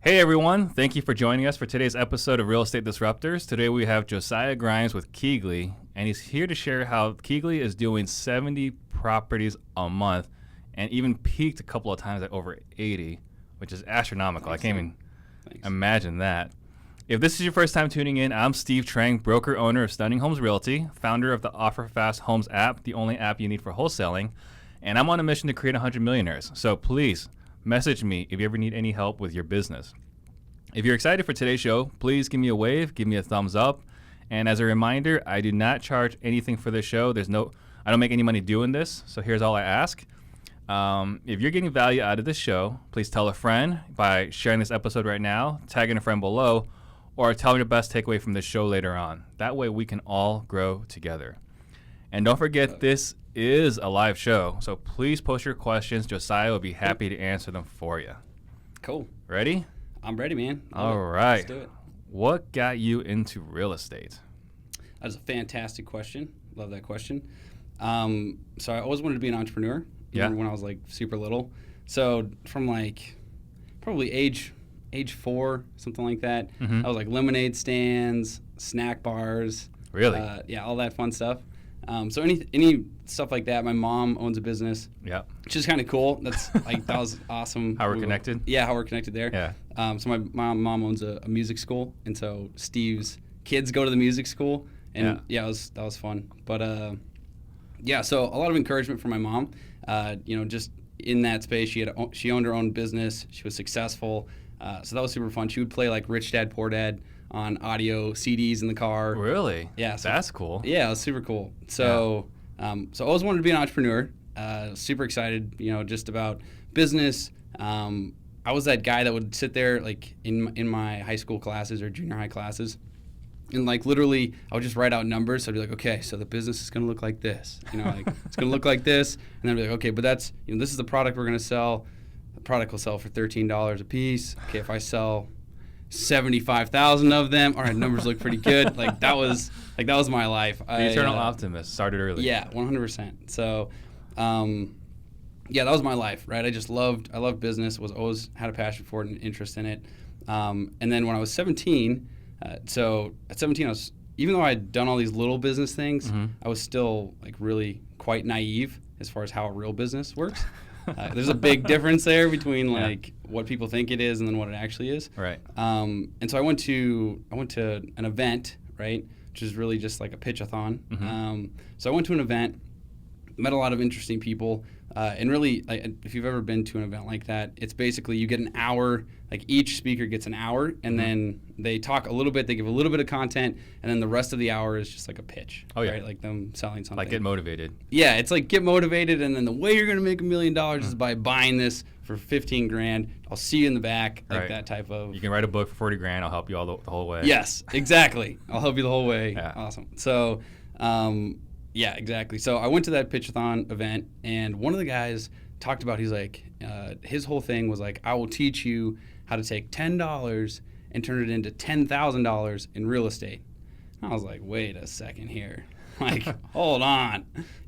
Hey everyone, thank you for joining us for today's episode of Real Estate Disruptors. Today we have Josiah Grimes with KeyGlee, and he's here to share how KeyGlee is doing 70 properties a month and even peaked a couple of times at over 80, which is astronomical. Thanks, I can't even imagine that. If this is your first time tuning in, I'm Steve Trang, broker owner of Stunning Homes Realty, founder of the Offer Fast Homes app, the only app you need for wholesaling, and I'm on a mission to create 100 millionaires. So please message me if you ever need any help with your business. If you're excited for today's show, please give me a wave, give me a thumbs up. And as a reminder, I do not charge anything for this show. I don't make any money doing this, so here's all I ask. If you're getting value out of this show, please tell a friend by sharing this episode right now, tagging a friend below, or tell me the best takeaway from this show later on. That way we can all grow together. And don't forget, this is a live show, so please post your questions. Josiah will be happy to answer them for you. Cool. Ready? I'm ready, man. All right. Let's do it. What got you into real estate? That is a fantastic question. Love that question. So I always wanted to be an entrepreneur. Even when I was like super little. So from like probably age 4, something like that. I was like lemonade stands, snack bars. Really? Yeah, all that fun stuff. So any stuff like that. My mom owns a business. Yeah. Which is kind of cool. That's like that was awesome. How we're connected? Yeah, how we're connected there. Yeah. So my mom owns a music school, and so Steve's kids go to the music school, and that was fun. But so a lot of encouragement from my mom. Just in that space, she owned her own business. She was successful. So that was super fun. She would play like Rich Dad Poor Dad on audio CDs in the car. Really? Yeah. So, that's cool. Yeah, it was super cool. So so I always wanted to be an entrepreneur. Super excited, just about business. I was that guy that would sit there like in my high school classes or junior high classes, and like literally I would just write out numbers. So I'd be like, okay, so the business is going to look like this, it's going to look like this, and then I'd be like, okay, but that's this is the product we're going to sell. The product will sell for $13 a piece. Okay, if I sell 75,000 of them, all right, numbers look pretty good. That was my life. The eternal optimist started early. Yeah, 100%. So, that was my life, right? I loved business. Always had a passion for it and interest in it. And then when I was 17, so at 17, even though I had done all these little business things, I was still like really quite naive as far as how a real business works. There's a big difference there between like what people think it is and then what it actually is. Right. And so I went to an event, right, which is really just like a pitch-a-thon. So I went to an event, met a lot of interesting people, and really, if you've ever been to an event like that, it's basically you get an hour. Like each speaker gets an hour, and then they talk a little bit, they give a little bit of content, and then the rest of the hour is just like a pitch. Oh, yeah. Right? Like them selling something. Like get motivated. Yeah, it's like get motivated, and then the way you're going to make $1 million is by buying this for $15,000. I'll see you in the back, like that type of. You can write a book for $40,000. I'll help you all the whole way. Yes, exactly. I'll help you the whole way. Yeah. Awesome. So, yeah, exactly. So I went to that pitch-a-thon event, and one of the guys talked about, he's like, his whole thing was like, I will teach you how to take $10 and turn it into $10,000 in real estate. And I was like, wait a second here. Like, hold on.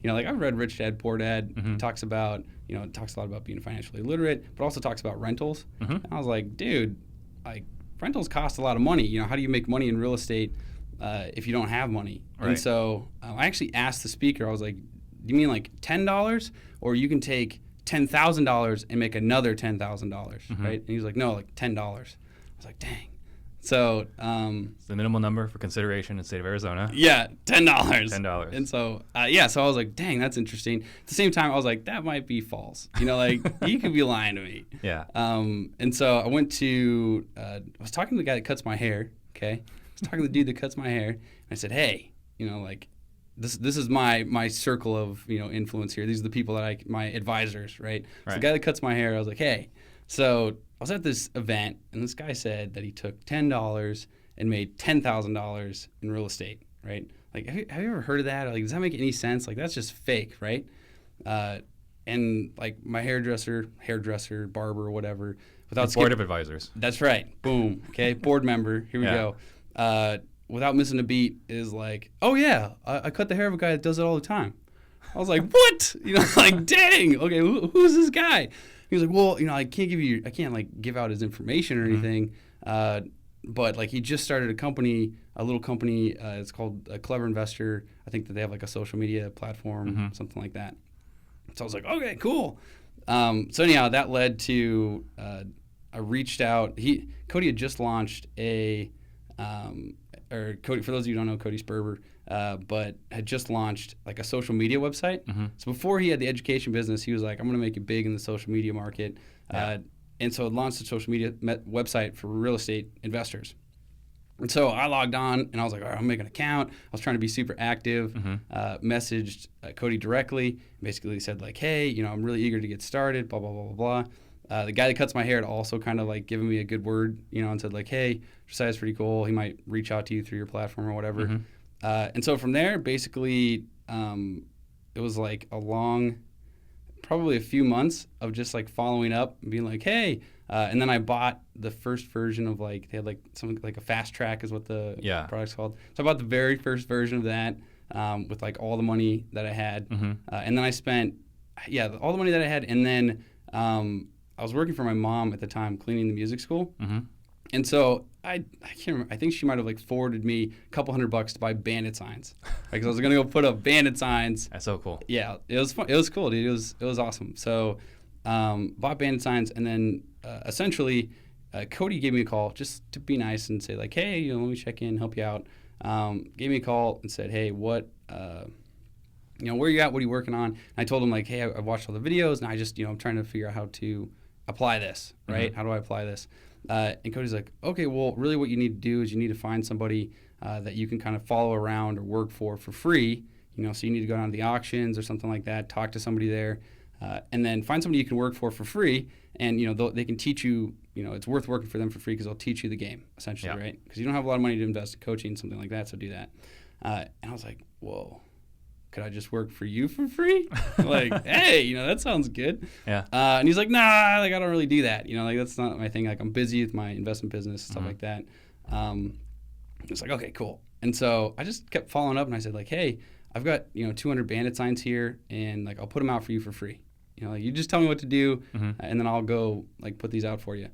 I've read Rich Dad Poor Dad. Talks about, talks a lot about being financially literate, but also talks about rentals. And I was like, dude, like rentals cost a lot of money. How do you make money in real estate if you don't have money? Right. And so I actually asked the speaker, I was like, do you mean like $10 or you can take $10,000 and make another $10,000, right? And he was like, no, like $10. I was like, dang. So it's the minimum number for consideration in the state of Arizona. Yeah, $10. $10. And so so I was like, dang, that's interesting. At the same time, I was like, that might be false. Like you could be lying to me. Yeah. And so I went to I was talking to the guy that cuts my hair. Okay. I was talking to the dude that cuts my hair, and I said, hey, like this is my circle of influence here. These are the people that my advisors, right? So the guy that cuts my hair, I was like, hey. So I was at this event, and this guy said that he took $10 and made $10,000 in real estate, right? Like, have you ever heard of that? Like, does that make any sense? Like, that's just fake, right? And like my hairdresser, barber, whatever, without board of advisors. That's right. Boom. Okay, board member. Here we go. Without missing a beat, is like, oh yeah, I cut the hair of a guy that does it all the time. I was like, what? Like, dang. Okay, who's this guy? he was like, well, I can't like give out his information or anything. But like he just started a little company. It's called Clever Investor. I think that they have like a social media platform, something like that. So I was like, okay, cool. So anyhow, that led to I reached out. Cody had just launched Cody, for those of you who don't know, Cody Sperber, but had just launched like a social media website. So before he had the education business, he was like, I'm going to make it big in the social media market. And so it launched a social media website for real estate investors. And so I logged on and I was like, all right, I'm making an account. I was trying to be super active, messaged Cody directly, basically said like, hey, I'm really eager to get started, blah, blah, blah, blah, blah. The guy that cuts my hair had also kind of like given me a good word, and said like, hey, Josiah's pretty cool. He might reach out to you through your platform or whatever. And so from there, basically, it was like probably a few months of just like following up and being like, hey, and then I bought the first version of like, they had like something like a fast track is what the product's called. So I bought the very first version of that with like all the money that I had. And then I spent, all the money that I had. And then I was working for my mom at the time, cleaning the music school. And so I can't remember. I think she might have like forwarded me a couple $100 to buy bandit signs, because I was gonna go put up bandit signs. That's so cool. Yeah, it was fun. It was cool, dude. It was awesome. So bought bandit signs, and then essentially Cody gave me a call just to be nice and say like, hey, let me check in, help you out. Gave me a call and said, hey, what, where you at? What are you working on? And I told him like, hey, I watched all the videos, and I just, I'm trying to figure out how to apply this, right? How do I apply this? And Cody's like, okay, well, really what you need to do is you need to find somebody that you can kind of follow around or work for free, so you need to go down to the auctions or something like that, talk to somebody there, and then find somebody you can work for free, and, they can teach you, it's worth working for them for free because they'll teach you the game, essentially, right? Because you don't have a lot of money to invest in coaching, something like that, so do that. And I was like, whoa. Could I just work for you for free? Like, hey, that sounds good. Yeah. And he's like, nah, like I don't really do that. Like that's not my thing. Like I'm busy with my investment business, stuff like that. It's like, okay, cool. And so I just kept following up, and I said like, hey, I've got 200 bandit signs here, and like I'll put them out for you for free. Like you just tell me what to do, and then I'll go like put these out for you.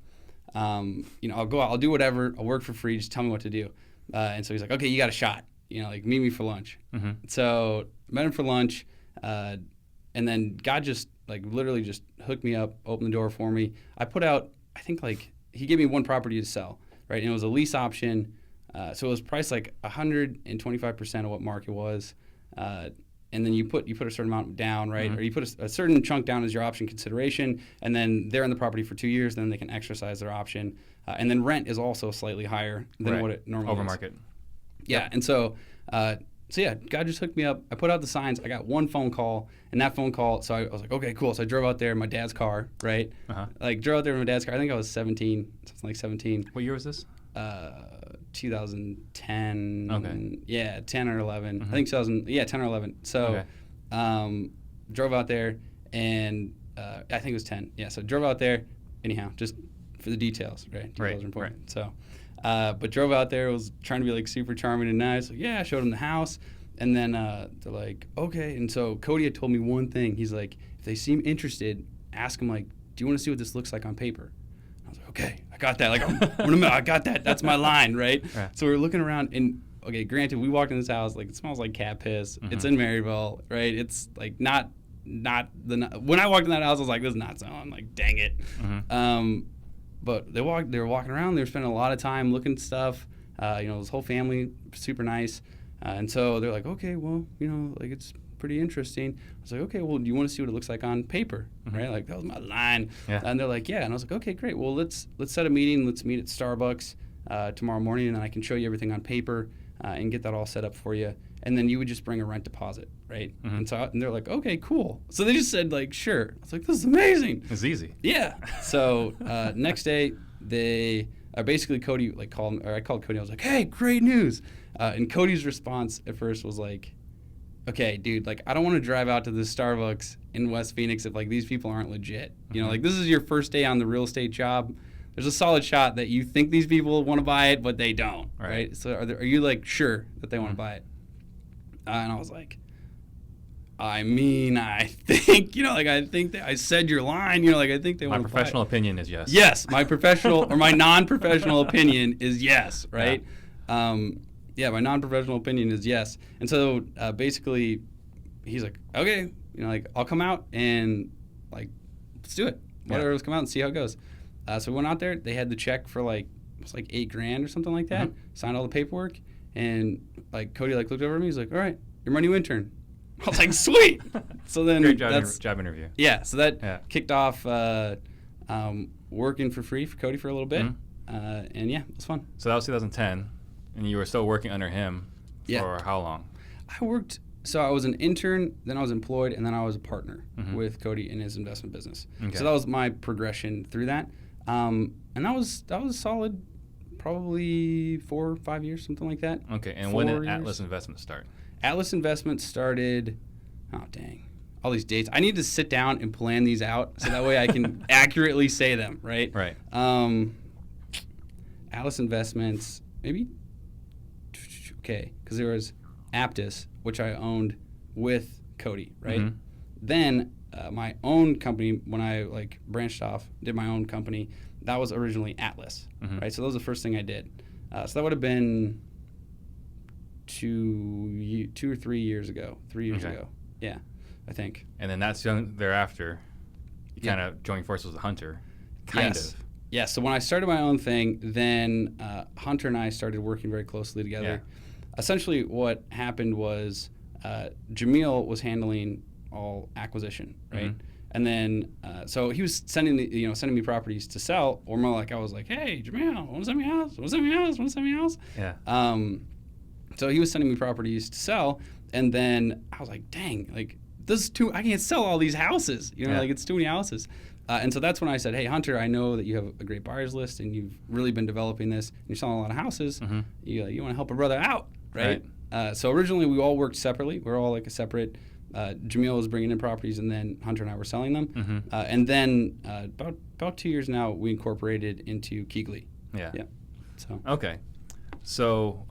I'll go out, I'll do whatever, I'll work for free. Just tell me what to do. And so he's like, okay, you got a shot. Like meet me for lunch. So met him for lunch, and then God just like literally just hooked me up, opened the door for me. I put out, I think like he gave me one property to sell, right? And it was a lease option, so it was priced like 125% of what market was, and then you put a certain amount down, right? Or you put a certain chunk down as your option consideration, and then they're in the property for 2 years, then they can exercise their option, and then rent is also slightly higher than what it normally over is. market. Yeah, and so God just hooked me up. I put out the signs. I got one phone call, and that phone call, so I was like, okay, cool. So I drove out there in my dad's car, right? Like drove out there in my dad's car. I think I was 17, something like 17. What year was this? 2010. Okay. Yeah, 10 or 11. I think 10 or 11. So drove out there, and I think it was 10. Yeah, so drove out there. Anyhow, just for the details, right? Details are important. Right. So. But drove out there, was trying to be like super charming and nice. Like, yeah, I showed them the house. And then they're like, okay. And so Cody had told me one thing. He's like, if they seem interested, ask them like, do you want to see what this looks like on paper? And I was like, okay, I got that. Like, I got that. That's my line, right? So we're looking around, and okay, granted, we walked in this house, like it smells like cat piss. It's in Maryville, right? It's like not when I walked in that house, I was like, this is not so. I'm like, dang it. But they were walking around. They were spending a lot of time looking at stuff. This whole family, super nice. And so they're like, okay, well, like it's pretty interesting. I was like, okay, well, do you want to see what it looks like on paper, right? Like that was my line. Yeah. And they're like, yeah. And I was like, okay, great. Well, let's set a meeting. Let's meet at Starbucks tomorrow morning, and then I can show you everything on paper and get that all set up for you. And then you would just bring a rent deposit, right? And they're like, okay, cool. So they just said like, sure. I was like, this is amazing. It's easy. Yeah. So next day, they basically Cody like called, or I called Cody. I was like, hey, great news. And Cody's response at first was like, okay, dude, like I don't want to drive out to this Starbucks in West Phoenix if like these people aren't legit. Like this is your first day on the real estate job. There's a solid shot that you think these people want to buy it, but they don't, right? So are you like sure that they want to buy it? And I was like, I mean, I think, I think that I said your line, I think they want to My professional opinion is yes. Yes, my professional or my non-professional opinion is yes, right? My non-professional opinion is yes. And so basically, he's like, okay, I'll come out and let's do it. Whatever, let's come out and see how it goes. So we went out there. They had the check for it was like $8,000 or something like that. Signed all the paperwork, and Cody looked over at me. He's like, all right, you're my new intern. I was like, sweet. So then great job interview. Yeah. So that kicked off working for free for Cody for a little bit, and it was fun. So that was 2010, and you were still working under him for how long? I worked. So I was an intern, then I was employed, and then I was a partner with Cody in his investment business. Okay. So that was my progression through that, and that was solid, probably 4 or 5 years, something like that. Okay. And when did Atlas Investment start? Atlas Investment started, oh dang, all these dates. I need to sit down and plan these out so that way I can accurately say them, right? Right. Atlas Investments, maybe, okay, because there was Aptus, which I owned with Cody, right? Then my own company, when I branched off, did my own company, that was originally Atlas, right? So that was the first thing I did. So that would have been 2 or 3 years ago. 3 years ago. Yeah, I think. And then that's thereafter, you kind of joined forces with Hunter. Kind of. Yeah, so when I started my own thing, then Hunter and I started working very closely together. Essentially what happened was Jamil was handling all acquisition, right? And then so he was sending me properties to sell, or more like I was like, hey, Jamil, want to send me a house? Want to send me a house? Want to send me a house? Yeah. So he was sending me properties to sell, and then I was like, dang, this is I can't sell all these houses. It's too many houses. And so that's when I said, hey, Hunter, I know that you have a great buyers list, and you've really been developing this, and you're selling a lot of houses. You want to help a brother out, right? So originally we all worked separately. We were all a separate. Jamil was bringing in properties, and then Hunter and I were selling them. And then about 2 years now, we incorporated into KeyGlee. Yeah. So. Okay. So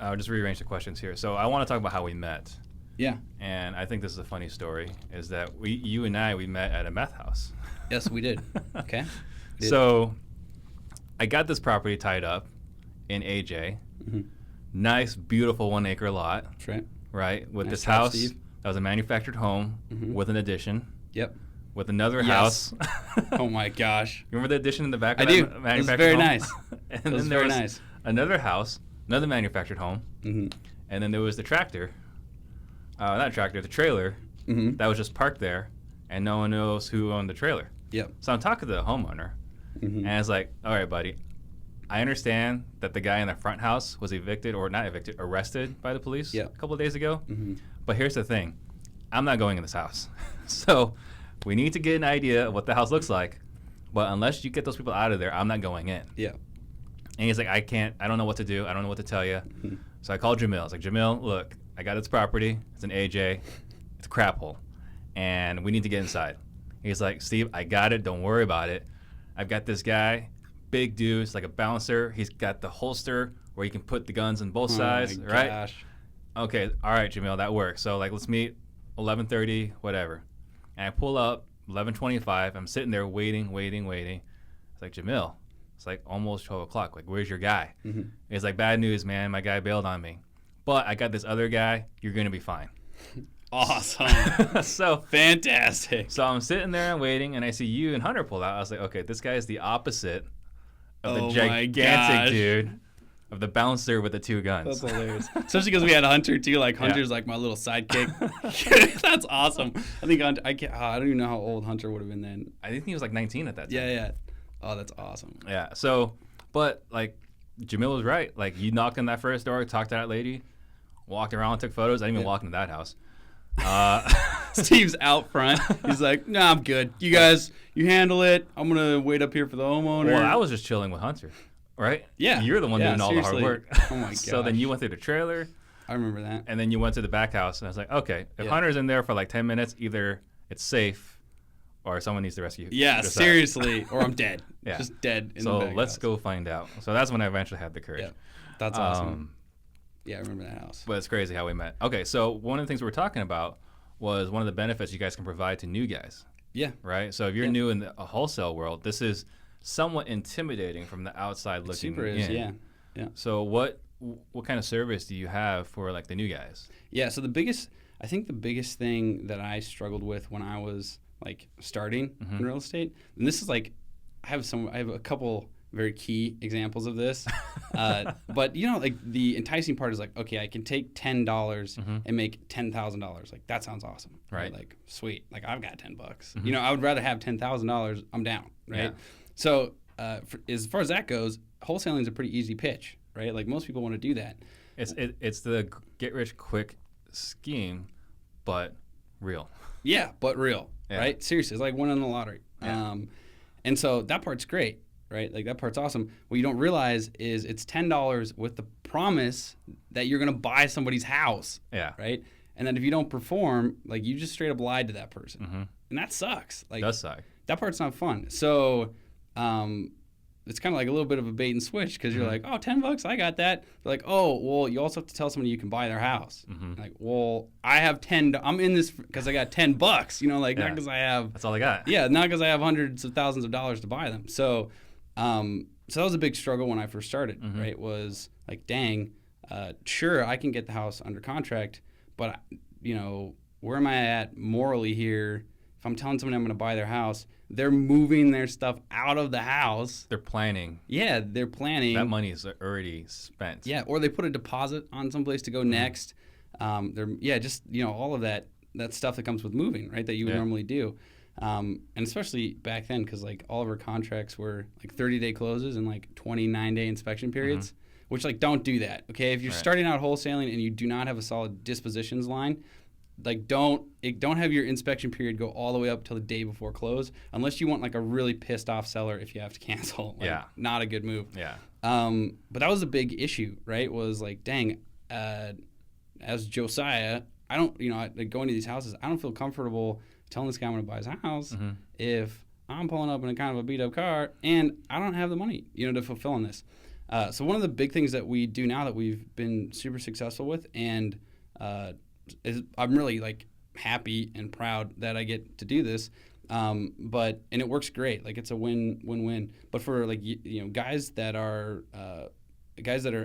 I'll just rearrange the questions here. So I want to talk about how we met. Yeah. And I think this is a funny story, is that you and I met at a meth house. Yes, we did. Okay. So I got this property tied up in AJ. Nice, beautiful 1 acre lot. That's right. Right? With nice this house Steve. that was a manufactured home with an addition. Yep. With another house. Oh my gosh. Remember the addition in the back of that manufactured it was very home? nice. And it was then there very was nice. Another house, another manufactured home. And then there was the tractor. Not tractor, the trailer that was just parked there, and no one knows who owned the trailer. Yep. So I'm talking to the homeowner, and I was like, all right, buddy, I understand that the guy in the front house was arrested by the police a couple of days ago. But here's the thing. I'm not going in this house. So we need to get an idea of what the house looks like. But unless you get those people out of there, I'm not going in. Yeah. And he's like, I don't know what to do. I don't know what to tell you. So I called Jamil. I was like, Jamil, look, I got this property. It's an AJ. It's a crap hole. And we need to get inside. He's like, Steve, I got it. Don't worry about it. I've got this guy, big dude. It's like a bouncer. He's got the holster where you can put the guns on both sides, right? Gosh. Okay, all right, Jamil, that works. So let's meet 11:30, whatever. And I pull up 11:25. I'm sitting there waiting. It's like, Jamil, it's like almost 12 o'clock. Like, where's your guy? He's like, bad news, man. My guy bailed on me. But I got this other guy. You're going to be fine. Awesome. So fantastic. So I'm sitting there and waiting, and I see you and Hunter pull out. I was like, okay, this guy is the opposite of the gigantic dude of the bouncer with the 2 guns. That's hilarious. Especially because we had Hunter too. Like Hunter's like my little sidekick. That's awesome. I think Hunter, I don't even know how old Hunter would have been then. I think he was like 19 at that time. Yeah. Oh, that's awesome. Yeah. So, but like Jamil was right. Like you knocked on that first door, talked to that lady, walked around, took photos. I didn't even walk into that house. Steve's out front. He's like, nah, I'm good. You guys, you handle it. I'm going to wait up here for the homeowner. Well, I was just chilling with Hunter, right? Yeah. You're the one doing all the hard work. Oh, my gosh. So then you went through the trailer. I remember that. And then you went to the back house. And I was like, okay, if Hunter's in there for like 10 minutes, either it's safe or someone needs to rescue you. Yeah, seriously. Or I'm dead. Just dead in the back So let's house. go find out. So that's when I eventually had the courage. Yeah. That's awesome. Yeah, I remember that house. But it's crazy how we met. Okay, so one of the things we were talking about was one of the benefits you guys can provide to new guys. Yeah. Right? So if you're new in the wholesale world, this is somewhat intimidating from the outside looking Super is, in. yeah. So what kind of service do you have for like the new guys? Yeah, so I think the biggest thing that I struggled with when I was like starting in real estate, and this is like, I have a couple very key examples of this, but you know, like the enticing part is like, okay, I can take $10 and make $10,000. Like that sounds awesome, right? Like sweet, like I've got $10. You know, I would rather have $10,000. I'm down, right? Yeah. So as far as that goes, wholesaling is a pretty easy pitch, right? Like most people want to do that. It's the get rich quick scheme, but real. Yeah, but real, right? Seriously, it's like winning the lottery. Yeah. And so that part's great, right? Like that part's awesome. What you don't realize is it's $10 with the promise that you're going to buy somebody's house, right? And then if you don't perform, like you just straight up lied to that person, and that sucks. Like it does suck. That part's not fun. So it's kind of like a little bit of a bait and switch because you're like, oh, $10, I got that. They're like, oh, well, you also have to tell somebody you can buy their house. Like, well, I have I'm in this because I got $10. You know, like not because I have. That's all I got. Yeah, not because I have hundreds of thousands of dollars to buy them. So, so that was a big struggle when I first started. Right, was like, dang, sure, I can get the house under contract, but you know, where am I at morally here? If I'm telling someone I'm going to buy their house, they're moving their stuff out of the house. They're planning. Yeah, they're planning. That money is already spent. Yeah, or they put a deposit on someplace to go next. Just you know all of that stuff that comes with moving, right? That you would normally do, and especially back then because like all of our contracts were like 30-day closes and like 29-day inspection periods, which like don't do that. Okay, if you're starting out wholesaling and you do not have a solid dispositions line. Like don't have your inspection period go all the way up till the day before close unless you want like a really pissed off seller if you have to cancel. Like, not a good move. Yeah. But that was a big issue, right? Was like, dang, as Josiah, I don't, you know, like going to these houses, I don't feel comfortable telling this guy I'm going to buy his house if I'm pulling up in a kind of a beat up car and I don't have the money, you know, to fulfill on this. So one of the big things that we do now that we've been super successful with and I'm really like happy and proud that I get to do this, and it works great. Like it's a win-win. But for like you know guys that are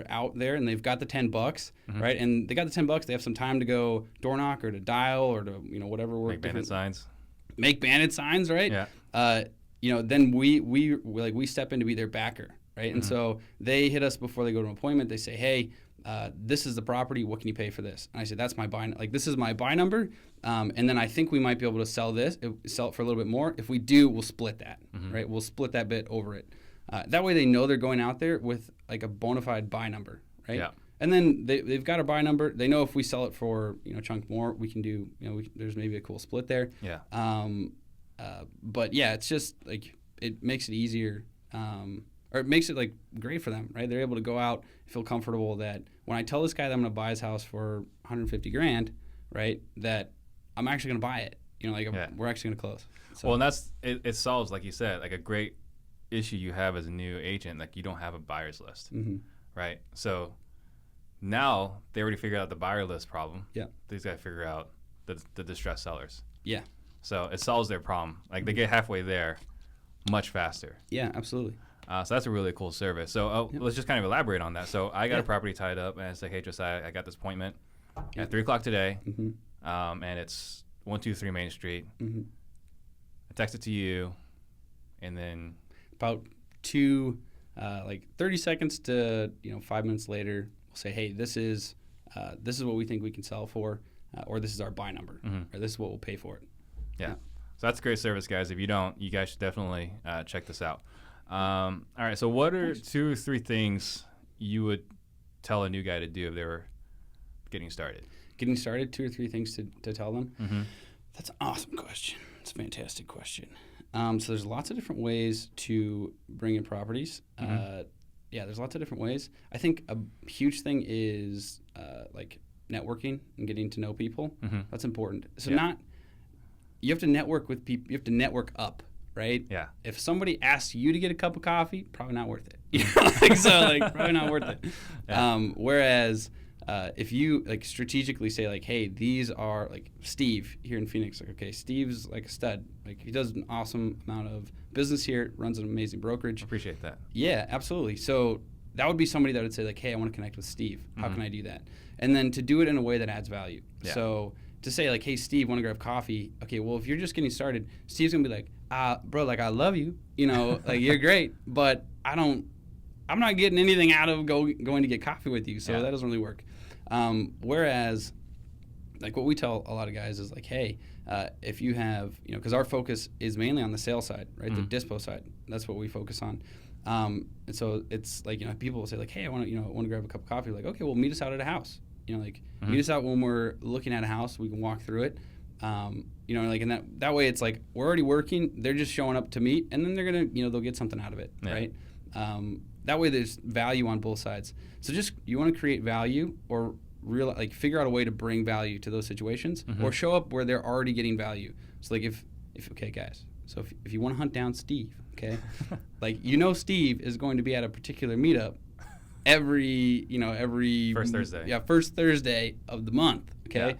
out there and they've got the $10, right? And they got the $10, they have some time to go door knock or to dial or to you know whatever work. Make bandit signs, right? Yeah. You know, then we step in to be their backer, right? And so they hit us before they go to an appointment. They say, hey. This is the property. What can you pay for this? And I said, that's my buy. Like this is my buy number, and then I think we might be able to sell it for a little bit more. If we do, we'll split that, right? We'll split that bit over it. That way, they know they're going out there with like a bona fide buy number, right? Yeah. And then they've got a buy number. They know if we sell it for you know a chunk more, we can do you know there's maybe a cool split there. Yeah. But yeah, it's just like it makes it easier. Or it makes it like great for them, right? They're able to go out, feel comfortable that when I tell this guy that I'm going to buy his house for $150,000, right? That I'm actually going to buy it. You know, like we're actually going to close. So. Well, and that's it solves, like you said, like a great issue you have as a new agent. Like you don't have a buyer's list, right? So now they already figured out the buyer list problem. Yeah, these guys figure out the distressed sellers. Yeah. So it solves their problem. Like they get halfway there much faster. Yeah, absolutely. So that's a really cool service. So let's just kind of elaborate on that. So I got a property tied up, and I say, hey, Josiah, I got this appointment at 3 o'clock today, and it's 123 Main Street. I text it to you, and then about 30 seconds to 5 minutes later, we'll say, hey, this is what we think we can sell for, or this is our buy number, or this is what we'll pay for it. Yeah. So that's a great service, guys. If you don't, you guys should definitely check this out. All right, so what are 2 or 3 things you would tell a new guy to do if they were getting started? 2 or 3 things to tell them? That's an awesome question. It's a fantastic question. So there's lots of different ways to bring in properties. There's lots of different ways. I think a huge thing is like networking and getting to know people. That's important. So you have to network with people. You have to network up. Right? Yeah. If somebody asks you to get a cup of coffee, probably not worth it. Probably not worth it. Yeah. Whereas if you like strategically say like, hey, these are like Steve here in Phoenix, like, okay, Steve's like a stud, like he does an awesome amount of business here, runs an amazing brokerage. Appreciate that. Yeah, absolutely. So that would be somebody that would say like, hey, I want to connect with Steve. How can I do that? And then to do it in a way that adds value. Yeah. So to say like, hey, Steve, want to grab coffee? Okay, well, if you're just getting started, Steve's gonna be like, bro, like I love you, you know, like you're great, but I'm not getting anything out of going to get coffee with you. So that doesn't really work. Whereas, like what we tell a lot of guys is like, hey, if you have, you know, because our focus is mainly on the sales side, right? The dispo side. That's what we focus on. And so it's like, you know, people will say like, hey, I want to grab a cup of coffee. Like, okay, well, meet us out at a house. You know, like meet us out when we're looking at a house. We can walk through it. You know, like, and that way it's like we're already working. They're just showing up to meet, and then they're gonna, you know, they'll get something out of it, right? That way there's value on both sides. So just you want to create value or figure out a way to bring value to those situations, or show up where they're already getting value. So like if okay, guys. So if you want to hunt down Steve, okay, like you know Steve is going to be at a particular meetup every first Thursday. Yeah, first Thursday of the month. Okay,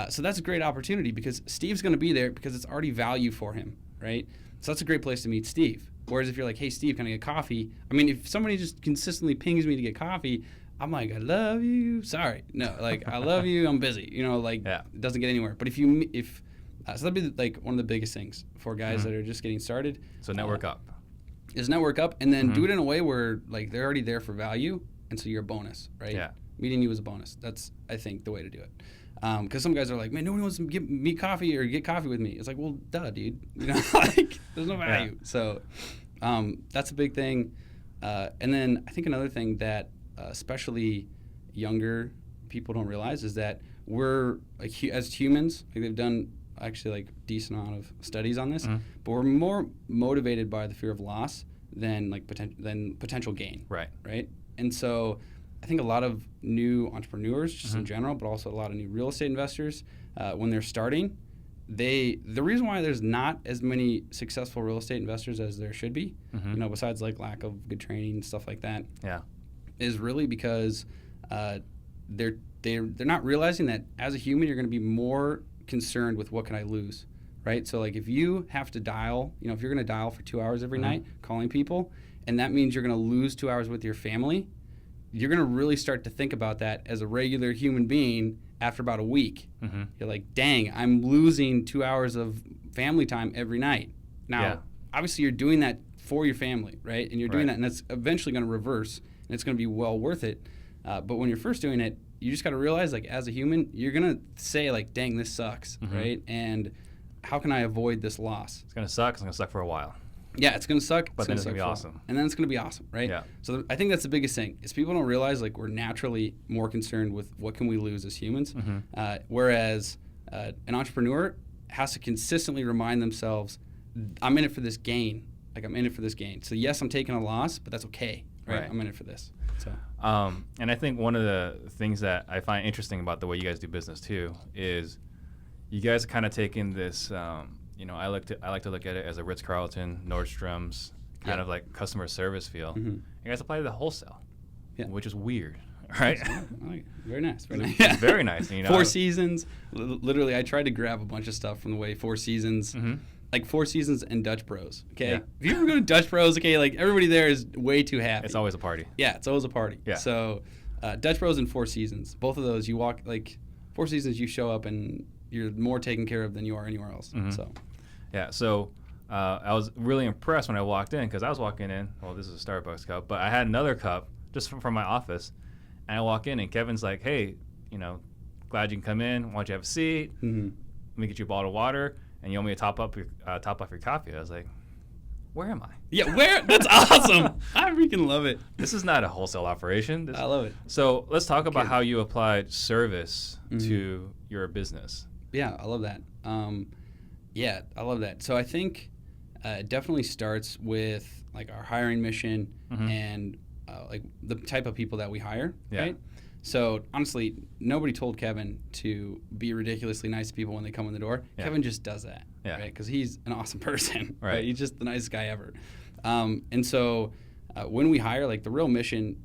so that's a great opportunity because Steve's going to be there because it's already value for him, right? So that's a great place to meet Steve. Whereas if you're like, hey Steve, can I get coffee? I mean, if somebody just consistently pings me to get coffee, I'm like, I love you. Sorry, no, like I love you. I'm busy. You know, like it doesn't get anywhere. But so that'd be like one of the biggest things for guys that are just getting started. So network up. Is network up, and then do it in a way where like they're already there for value, and so you're a bonus, right? Yeah. Meeting you is a bonus. That's, I think, the way to do it. Because some guys are like, man, nobody wants to give me coffee or get coffee with me. It's like, well, duh, dude. You know, like there's no value. So that's a big thing. And then I think another thing that especially younger people don't realize is that we're like as humans, like they've done actually like decent amount of studies on this, but we're more motivated by the fear of loss than like potential gain. Right. And so I think a lot of new entrepreneurs just in general, but also a lot of new real estate investors, when they're starting, the reason why there's not as many successful real estate investors as there should be, you know, besides like lack of good training and stuff like that, is really because they're not realizing that as a human you're going to be more concerned with what can I lose, right? So like if you have to dial, you know, if you're going to dial for 2 hours every night calling people, and that means you're going to lose 2 hours with your family, you're going to really start to think about that as a regular human being after about a week. You're like, dang, I'm losing 2 hours of family time every night. Now, obviously you're doing that for your family, right? And you're doing that, and that's eventually going to reverse, and it's going to be well worth it. But when you're first doing it, you just got to realize, like, as a human, you're going to say, like, dang, this sucks, right? And how can I avoid this loss? It's going to suck. It's going to suck for a while. Yeah, it's going to suck. But then it's going to be awesome. And then it's going to be awesome, right? Yeah. So I think that's the biggest thing is people don't realize, like, we're naturally more concerned with what can we lose as humans, whereas an entrepreneur has to consistently remind themselves, I'm in it for this gain. Like, I'm in it for this gain. So, yes, I'm taking a loss, but that's okay, right? I'm in it for this. So. And I think one of the things that I find interesting about the way you guys do business too is you guys are kind of taking this. You know, I like to look at it as a Ritz-Carlton, Nordstrom's kind of like customer service feel. You guys apply to the wholesale, which is weird, right? Very nice. Very nice. It's very nice. You know, Four Seasons. Literally, I tried to grab a bunch of stuff from the way Four Seasons. Like Four Seasons and Dutch Bros. Okay, if you ever go to Dutch Bros, okay, like everybody there is way too happy. It's always a party. Yeah, it's always a party. Yeah. So, Dutch Bros and Four Seasons, both of those, you walk like Four Seasons, you show up and you're more taken care of than you are anywhere else. So, yeah. So, I was really impressed when I walked in because I was walking in. Well, this is a Starbucks cup, but I had another cup just from my office, and I walk in and Kevin's like, "Hey, you know, glad you can come in. Why don't you have a seat? Let me get you a bottle of water." And you want me to top off your coffee. I was like, where am I? Yeah, where? That's awesome. I freaking love it. This is not a wholesale operation. I love it. So let's talk about how you applied service to your business. Yeah, I love that. I love that. So I think it definitely starts with like our hiring mission and like the type of people that we hire, right? So honestly, nobody told Kevin to be ridiculously nice to people when they come in the door. Kevin just does that, right? Because he's an awesome person, right? He's just the nicest guy ever. And so when we hire, like the real mission,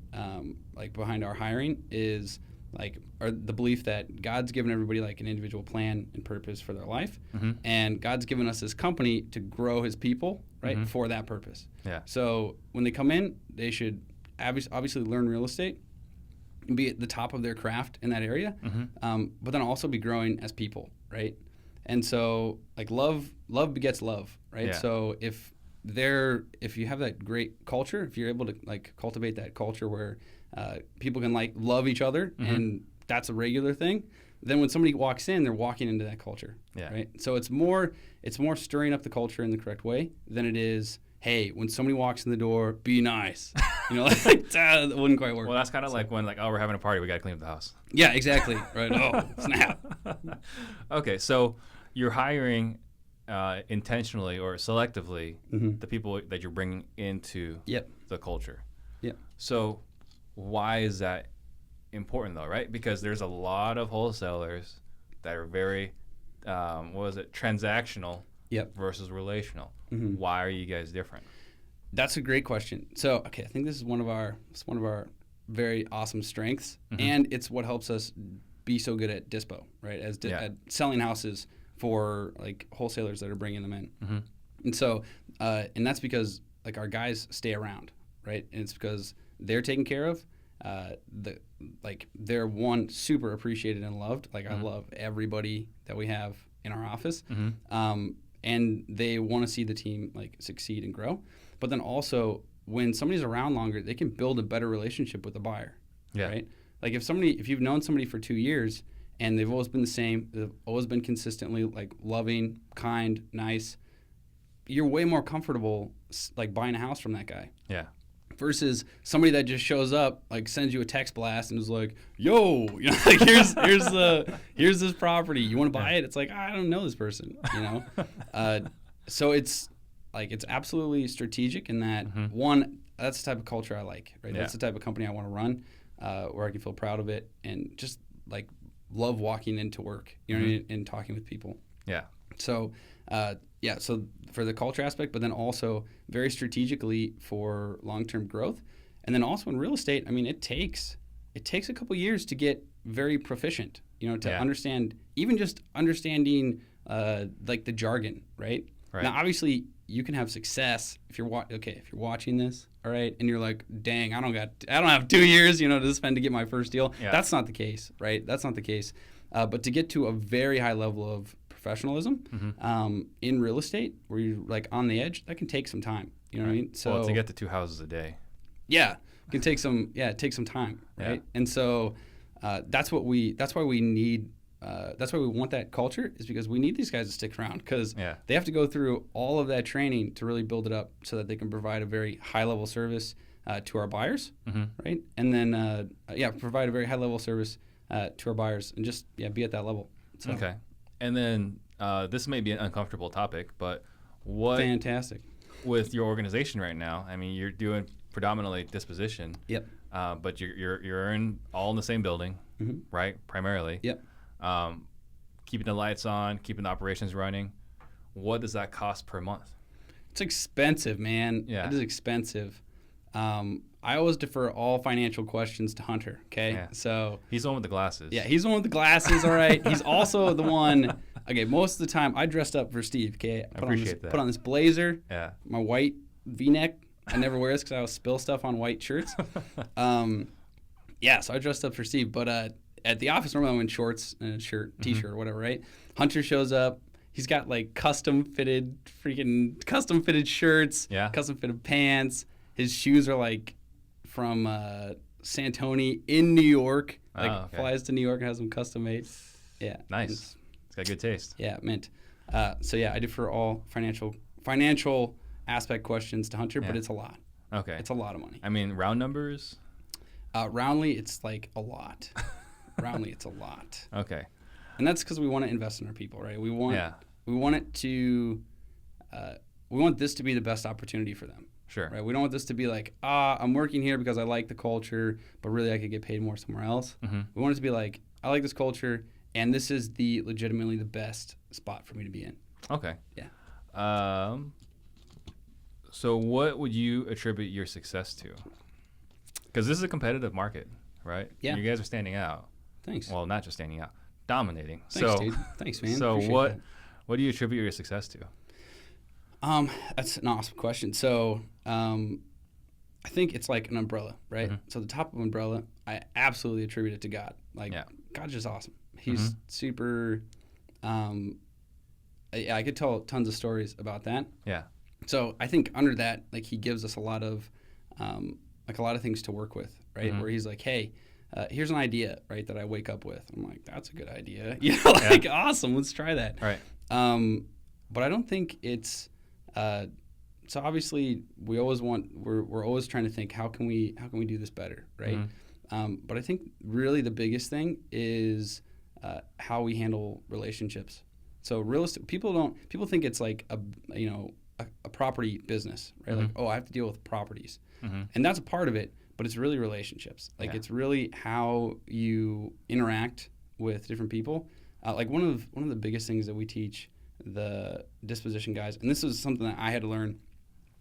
like behind our hiring is or the belief that God's given everybody like an individual plan and purpose for their life, and God's given us this company to grow His people, right, for that purpose. Yeah. So when they come in, they should obviously learn real estate and be at the top of their craft in that area, but then also be growing as people, right? And so like love begets love, right? Yeah. So if you have that great culture, if you're able to like cultivate that culture where people can like love each other, and that's a regular thing, then when somebody walks in, they're walking into that culture, right? So it's more stirring up the culture in the correct way than it is, hey, when somebody walks in the door, be nice. That wouldn't quite work. Well, that's kind of like when we're having a party, we got to clean up the house. Yeah, exactly. Right. Oh, snap. Okay, so you're hiring intentionally or selectively the people that you're bringing into the culture. Yep. So why is that important though, right? Because there's a lot of wholesalers that are very, transactional versus relational. Why are you guys different? That's a great question. So, okay, I think this is one of our very awesome strengths, and it's what helps us be so good at dispo, right? At selling houses for like wholesalers that are bringing them in. And so, and that's because like our guys stay around, right? And it's because they're taken care of. They're super appreciated and loved. Like I love everybody that we have in our office. And they want to see the team like succeed and grow. But then also when somebody's around longer, they can build a better relationship with the buyer, right? Like if you've known somebody for 2 years and they've always been the same, they've always been consistently like loving, kind, nice, you're way more comfortable like buying a house from that guy. Yeah. Versus somebody that just shows up, like sends you a text blast and is like, "Yo, like here's this property. You want to buy it?" It's like, I don't know this person, So it's absolutely strategic in that one. That's the type of culture I like, right? That's the type of company I want to run, where I can feel proud of it and just like love walking into work, what I mean, and talking with people. Yeah. So. So for the culture aspect, but then also very strategically for long-term growth. And then also in real estate, I mean, it takes a couple years to get very proficient, to understand, even just understanding like the jargon, right? Now, obviously, you can have success if you're watching this, all right, and you're like, dang, I don't have 2 years, to spend to get my first deal. Yeah. That's not the case, right? That's not the case. But to get to a very high level of professionalism in real estate, where you're like on the edge, that can take some time. You know what I mean? So to get to 2 houses a day. Yeah, it can take some. Yeah, it takes some time, right? Yeah. And so that's why we need. That's why we want that culture, is because we need these guys to stick around, because they have to go through all of that training to really build it up so that they can provide a very high level service to our buyers, right? And then provide a very high level service to our buyers, and just be at that level. So. Okay. And then this may be an uncomfortable topic, but what fantastic with your organization right now? I mean, you're doing predominantly disposition. Yep. But you're all in the same building, right? Primarily. Yep. Keeping the lights on, keeping the operations running. What does that cost per month? It's expensive, man. Yeah. It is expensive. I always defer all financial questions to Hunter, okay? Yeah. So he's the one with the glasses. Yeah, he's the one with the glasses, all right? He's also the one, okay, most of the time I dressed up for Steve, okay? I appreciate that. Put on this blazer, my white V-neck. I never wear this because I always spill stuff on white shirts. So I dressed up for Steve. But at the office, normally I'm in shorts and a shirt, T-shirt or whatever, right? Hunter shows up. He's got like custom fitted shirts, custom fitted pants. His shoes are like from Santoni in New York. Flies to New York and has them custom made. Yeah. Nice. It's got good taste. Yeah, mint. I defer all financial aspect questions to Hunter, but it's a lot. Okay. It's a lot of money. I mean, round numbers? Roundly, it's like a lot. Roundly, it's a lot. Okay. And that's because we want to invest in our people, right? We want it to we want this to be the best opportunity for them. Sure. Right. We don't want this to be like, I'm working here because I like the culture, but really I could get paid more somewhere else. We want it to be like, I like this culture, and this is legitimately the best spot for me to be in. Okay. Yeah. So what would you attribute your success to? Because this is a competitive market, right? Yeah. You guys are standing out. Thanks. Well, not just standing out, dominating. Thanks, dude. Thanks, man. So Appreciate what that. what do you attribute your success to? That's an awesome question. So, I think it's like an umbrella, right? Mm-hmm. So the top of an umbrella, I absolutely attribute it to God. Like, God's just awesome. He's super. I could tell tons of stories about that. Yeah. So I think under that, like, he gives us a lot of things to work with, right? Where he's like, hey, here's an idea, right, that I wake up with. I'm like, that's a good idea. Awesome, let's try that. Right. But I don't think it's so obviously we're always trying to think, how can we do this better, right? But I think really the biggest thing is how we handle relationships. So real estate, people think it's like a property business, right? Like, oh, I have to deal with properties. And that's a part of it, but it's really relationships. Like, it's really how you interact with different people. Like one of the biggest things that we teach the disposition guys, and this is something that I had to learn.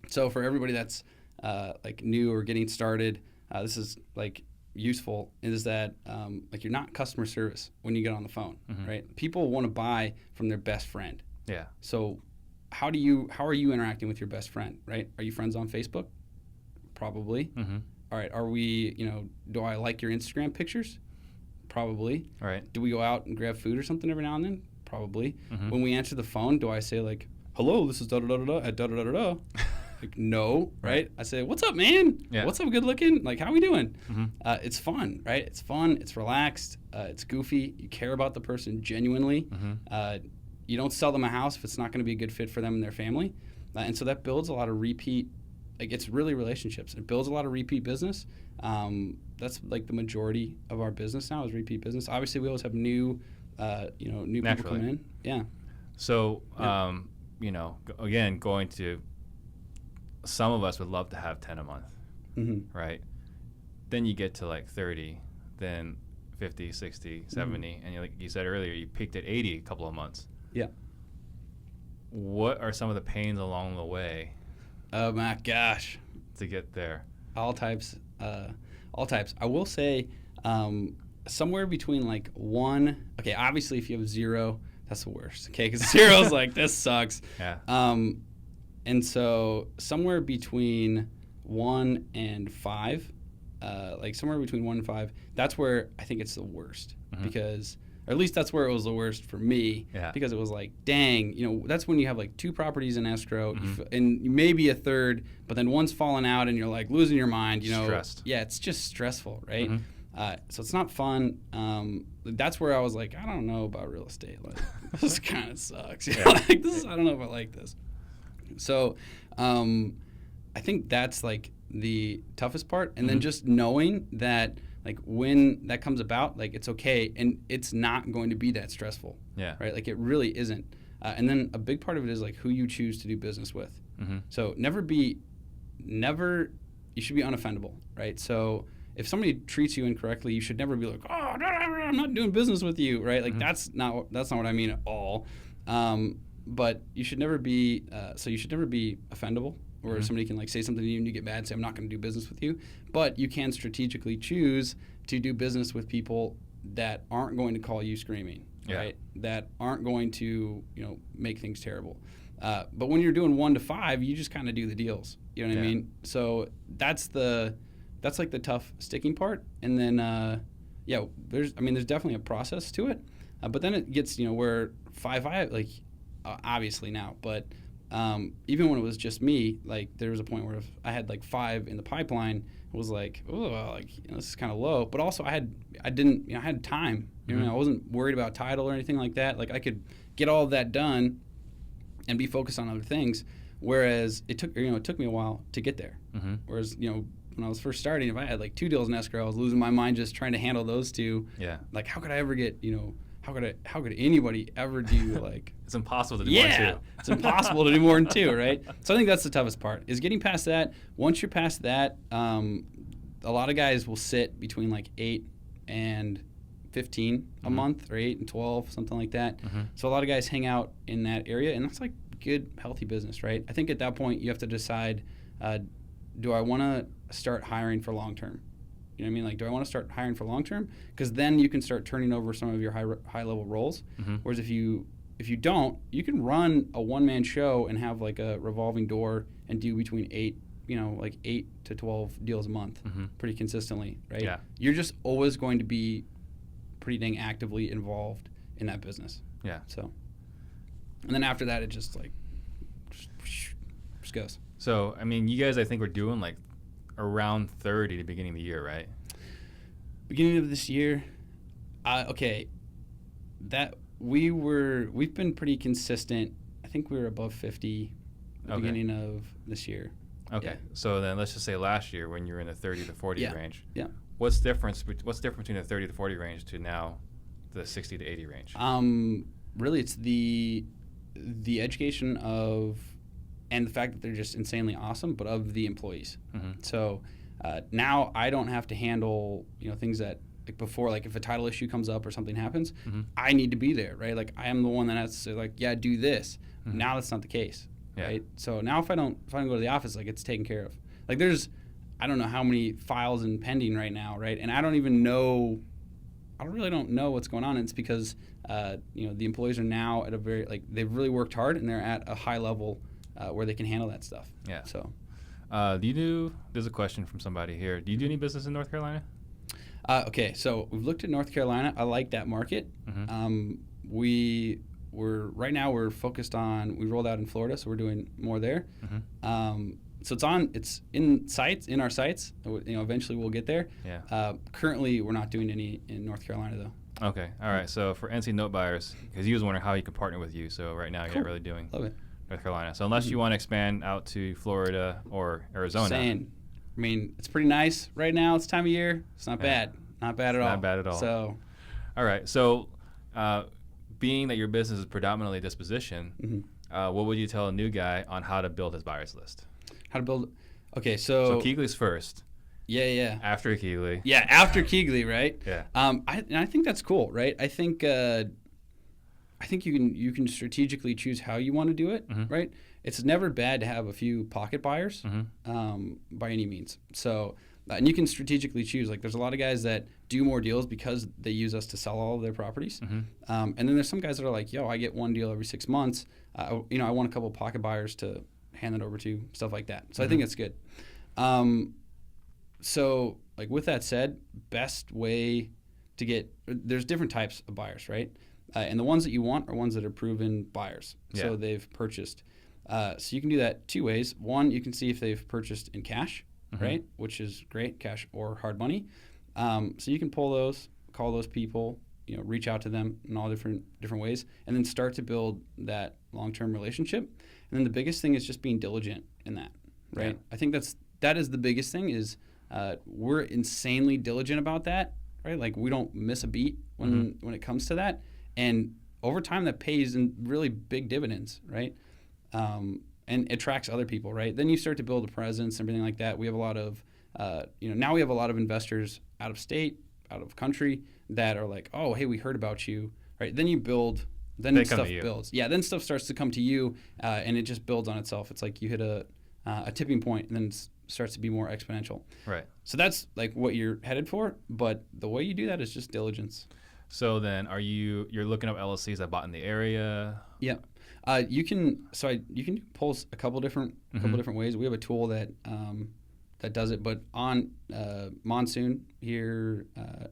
So for everybody that's like new or getting started, this is like useful, is that like, you're not customer service when you get on the phone, right? People want to buy from their best friend. Yeah. So how are you interacting with your best friend, right? Are you friends on Facebook? Probably. All right. Are we, do I like your Instagram pictures? Probably. All right. Do we go out and grab food or something every now and then? Probably. When we answer the phone, do I say like, hello, this is da-da-da-da-da at da-da-da-da-da? Like, no, right? I say, what's up, man? Yeah. What's up, good looking? Like, how we doing? It's fun, right? It's fun. It's relaxed. It's goofy. You care about the person genuinely. You don't sell them a house if it's not going to be a good fit for them and their family. And so that builds a lot of repeat, like, it's really relationships. It builds a lot of repeat business. That's like the majority of our business now is repeat business. Obviously, we always have new people coming in. Yeah. So, again, going to, some of us would love to have 10 a month, right? Then you get to like 30, then 50, 60, 70, and like you said earlier, you peaked at 80 a couple of months. Yeah. What are some of the pains along the way? Oh my gosh. To get there. All types. I will say somewhere between like 1. Okay, obviously if you have 0, that's the worst. Okay, because 0 is like, this sucks. Yeah. And so somewhere between 1 and 5, like somewhere between 1 and 5, that's where I think it's the worst because, or at least that's where it was the worst for me. Yeah. Because it was like, dang, that's when you have like 2 properties in escrow and maybe a third, but then one's falling out and you're like losing your mind. Stressed. Yeah, it's just stressful, right? So it's not fun. That's where I was like, I don't know about real estate. Like, this kind of sucks. Like, this is, I don't know if I like this. So I think that's like the toughest part. And then just knowing that like when that comes about, like it's okay and it's not going to be that stressful. Yeah. Right? Like it really isn't. And then a big part of it is like who you choose to do business with. So you should be unoffendable, right? So if somebody treats you incorrectly, you should never be like, oh, I'm not doing business with you, right? Like that's not what I mean at all. But you should never be offendable, or somebody can like say something to you and you get mad and say, I'm not going to do business with you. But you can strategically choose to do business with people that aren't going to call you screaming, right? That aren't going to, make things terrible. But when you're doing 1 to 5, you just kind of do the deals. You know what I mean? So that's like the tough sticking part. And then, there's definitely a process to it. But then it gets, where 5, like, obviously now, but even when it was just me, like there was a point where if I had like 5 in the pipeline, it was like, oh, like this is kind of low. But also I had time. I wasn't worried about title or anything like that. Like I could get all of that done and be focused on other things. Whereas it took me a while to get there. Whereas when I was first starting, if I had like 2 deals in escrow, I was losing my mind just trying to handle those 2. Yeah. Like how could I ever get how could anybody ever do like it's impossible to do more than 2. It's impossible to do more than 2, right? So I think that's the toughest part is getting past that. Once you're past that, a lot of guys will sit between like 8 and 15 a month, or 8 and 12, something like that. So a lot of guys hang out in that area, and that's like good, healthy business, right? I think at that point you have to decide, do I want to start hiring for long term? You know what I mean? Like, do I want to start hiring for long term? Because then you can start turning over some of your high level roles. Whereas if you don't, you can run a one-man show and have like a revolving door and do between 8 to 12 deals a month pretty consistently, right? Yeah. You're just always going to be pretty dang actively involved in that business. Yeah. So, and then after that, it just like just goes. So, I mean, you guys, I think, were doing like around 30 at the beginning of the year, right? Beginning of this year, okay, that we've been pretty consistent. I think we were above 50 at the beginning of this year. Okay. Yeah. So then let's just say last year when you were in the 30 to 40 range. Yeah. What's difference between the 30 to 40 range to now the 60 to 80 range? Really it's the education of, and the fact that they're just insanely awesome, but of the employees. So now I don't have to handle, things that, like before, like if a title issue comes up or something happens, I need to be there, right? Like I am the one that has to say, like, yeah, do this. Now that's not the case, right? So now if I don't go to the office, like it's taken care of. Like I don't know how many files in pending right now, right? And I really don't know what's going on. And it's because the employees are now at a very, like, they've really worked hard and they're at a high level where they can handle that stuff. Yeah. So, there's a question from somebody here. Do you do any business in North Carolina? Okay, so we've looked at North Carolina. I like that market. Right now we're focused on, we rolled out in Florida, so we're doing more there. So it's in our sights. Eventually we'll get there. Yeah. Currently we're not doing any in North Carolina though. Okay. All right. So for NC note buyers, because you was wondering how you can partner with you. So right now you're not really doing Love it. North Carolina. So unless you want to expand out to Florida or Arizona. I mean, it's pretty nice right now. It's time of year. It's not bad. Not bad at all. Not bad at all. So, all right. So, being that your business is predominantly disposition, what would you tell a new guy on how to build his buyers list? How to build? Okay, so KeyGlee's first. Yeah. After KeyGlee. Yeah, after KeyGlee, right? Yeah. I think that's cool, right? I think you can strategically choose how you want to do it, right? It's never bad to have a few pocket buyers by any means. So, and you can strategically choose. Like, there's a lot of guys that do more deals because they use us to sell all of their properties. And then there's some guys that are like, yo, I get one deal every 6 months. I want a couple pocket buyers to hand it over to, stuff like that. So I think it's good. So, like, with that said, best way to get, there's different types of buyers, right? And the ones that you want are ones that are proven buyers. Yeah. So they've purchased. So you can do that two ways. One, you can see if they've purchased in cash, right? Which is great, cash or hard money. So you can pull those, call those people, reach out to them in all different ways, and then start to build that long-term relationship. And then the biggest thing is just being diligent in that, right? Yeah. I think that is the biggest thing is we're insanely diligent about that, right? Like, we don't miss a beat when it comes to that. And over time, that pays in really big dividends, right? And attracts other people, right? Then you start to build a presence and everything like that. We have a lot of, now we have a lot of investors out of state, out of country that are like, oh, hey, we heard about you, right? Then you build, then stuff builds. Yeah, then stuff starts to come to you, and it just builds on itself. It's like you hit a tipping point, and then it starts to be more exponential. Right. So that's like what you're headed for, but the way you do that is just diligence. So then, you're looking up LLCs that bought in the area? Yeah, you can pull a couple different ways. We have a tool that does it, but on Monsoon here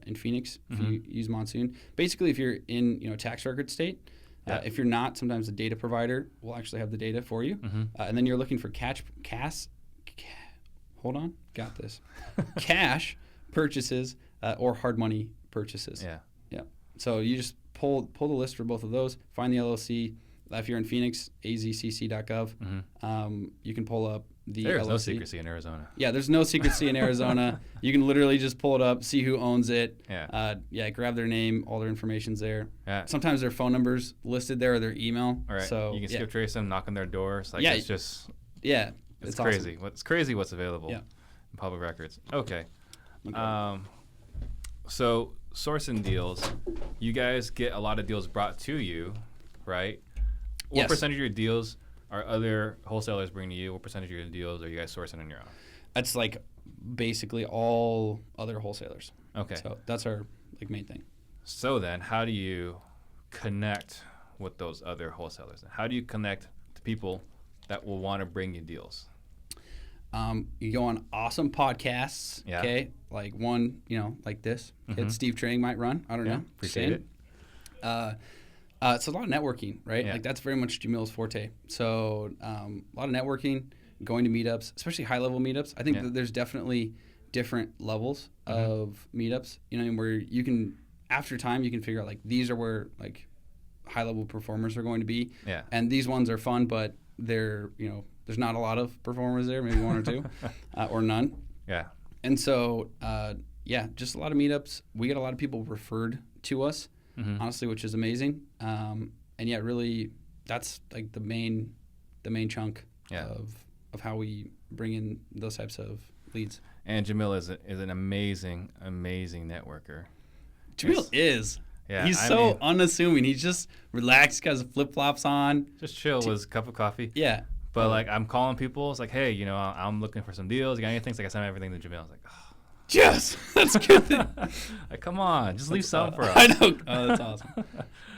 in Phoenix, if you use Monsoon, basically if you're in tax record state, if you're not, sometimes the data provider will actually have the data for you, and then you're looking for cash purchases or hard money purchases. Yeah. So you just pull the list for both of those, find the LLC. If you're in Phoenix, azcc.gov, you can pull up the There's LLC. no secrecy in Arizona. Yeah, there's no secrecy in Arizona. You can literally just pull it up, see who owns it. Yeah. Grab their name, all their information's there. Yeah. Sometimes their phone number's listed there or their email. All right. So you can skip trace them, knock on their door. It's like, it's just... Yeah. It's crazy. Awesome. It's crazy what's available in public records. Okay. So sourcing deals, you guys get a lot of deals brought to you, right? What percentage of your deals are other wholesalers bringing to you? What percentage of your deals are you guys sourcing on your own? It's like basically all other wholesalers. Okay. So that's our main thing. So then, how do you connect with those other wholesalers? How do you connect to people that will want to bring you deals? You go on awesome podcasts, okay? Like one, like this. That Steve Trang might run. I don't know. Appreciate it. It's a lot of networking, right? Yeah. Like that's very much Jamil's forte. So a lot of networking, going to meetups, especially high-level meetups. I think that there's definitely different levels of meetups, where you can, after time, you can figure out like these are where like high-level performers are going to be. Yeah. And these ones are fun, but they're, there's not a lot of performers there, maybe one or two, or none. Yeah. And so, just a lot of meetups. We get a lot of people referred to us, honestly, which is amazing. And really, that's like the main chunk of how we bring in those types of leads. And Jamil is an amazing networker. Jamil is. Yeah, he's so unassuming. He's just relaxed, got his flip-flops on. Just chill with his cup of coffee. Yeah. But like I'm calling people, it's like, hey, I'm looking for some deals. You got anything? It's like I send everything to Jamil. I was like, oh. Yes, that's good. Like, come on, just leave some for us. I know. Oh, that's awesome.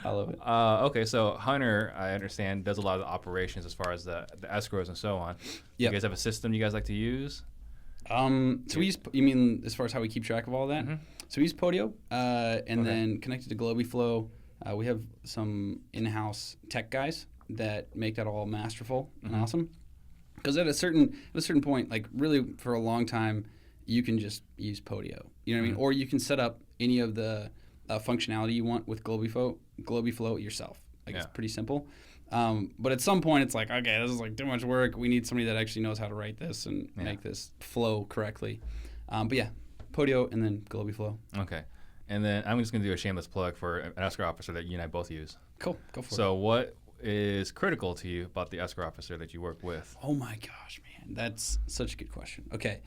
I love it. Okay, so Hunter, I understand, does a lot of the operations as far as the escrows and so on. You guys have a system you guys like to use? So we use, you mean as far as how we keep track of all that? So we use Podio, and then connected to GlobeFlow. We have some in-house tech guys that make that all masterful and awesome. Because at a certain point, like really for a long time, you can just use Podio. You know what I mean? Or you can set up any of the functionality you want with GlobeFlow yourself. Like it's pretty simple. But at some point, it's like, okay, this is like too much work. We need somebody that actually knows how to write this and make this flow correctly. But yeah, Podio and then GlobeFlow. Okay. And then I'm just going to do a shameless plug for an escrow officer that you and I both use. Cool. Go for it. So what is critical to you about the escrow officer that you work with? Oh my gosh, man. That's such a good question. Okay.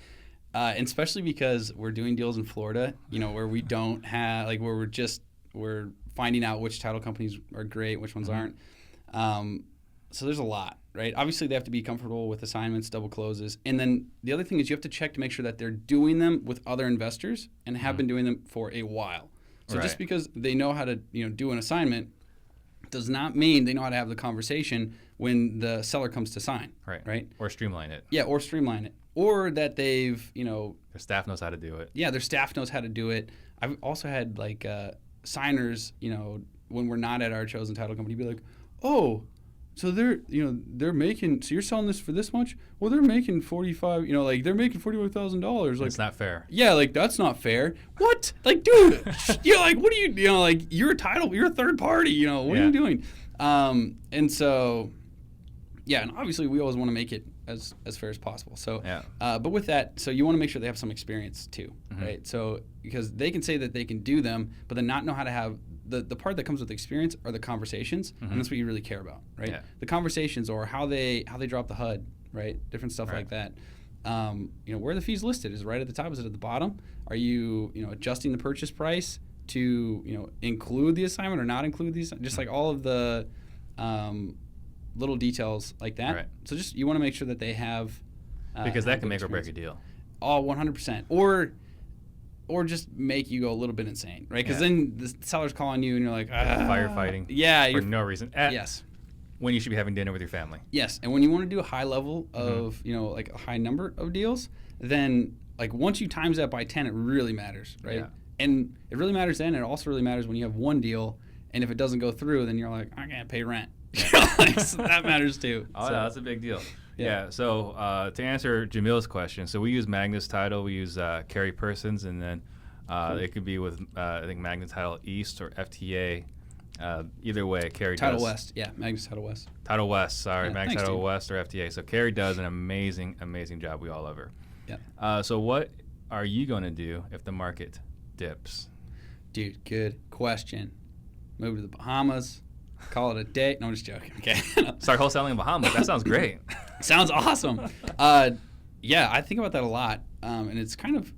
And especially because we're doing deals in Florida, where we don't have, like, where we're finding out which title companies are great, which ones aren't. So there's a lot, right? Obviously, they have to be comfortable with assignments, double closes. And then the other thing is you have to check to make sure that they're doing them with other investors and have been doing them for a while. So just because they know how to, do an assignment does not mean they know how to have the conversation when the seller comes to sign. Right? Or streamline it. Yeah, or streamline it. Or that they've, their staff knows how to do it. Yeah, their staff knows how to do it. I've also had signers, when we're not at our chosen title company, be like, oh, so they're making, so you're selling this for this much? Well, they're making 45, they're making $45,000. Like, it's not fair. Yeah, like that's not fair. What? Like, dude, what are you, like you're a third party, what are you doing? And so, yeah, and obviously we always want to make it as fair as possible. So, but with that, so you want to make sure they have some experience too, right? So, because they can say that they can do them, but then not know how to have the part that comes with experience are the conversations, and that's what you really care about, right? Yeah. The conversations or how they drop the HUD, right? Different stuff like that. Where are the fees listed? Is it right at the top? Is it at the bottom? Are you adjusting the purchase price to include the assignment or not include these? Just like all of the little details like that. Right. So just you want to make sure that they have because that can make or break a deal. Oh, 100%. Or just make you go a little bit insane, right? Because then the seller's calling you and you're like, firefighting. Yeah. For no reason. Yes. When you should be having dinner with your family. Yes. And when you want to do a high level of, like a high number of deals, then like once you times that by 10, it really matters, right? Yeah. And it really matters then. It also really matters when you have one deal, and if it doesn't go through, then you're like, I can't pay rent. So that matters too. Oh, yeah, that's a big deal. Yeah. So to answer Jamil's question, so we use Magnus Title, we use Carry Persons, and then it could be with I think Magnus Title East or FTA. Either way, Carry Title does. West, yeah, Magnus Title West. Title West, sorry, Magnus Title dude. West or FTA. So Carry does an amazing job. We all love her. Yeah. So what are you going to do if the market dips? Dude, good question. Move to the Bahamas. Call it a day. No, I'm just joking. Okay. Start wholesaling in Bahamas. That sounds great. Sounds awesome. Yeah, I think about that a lot. And it's kind of,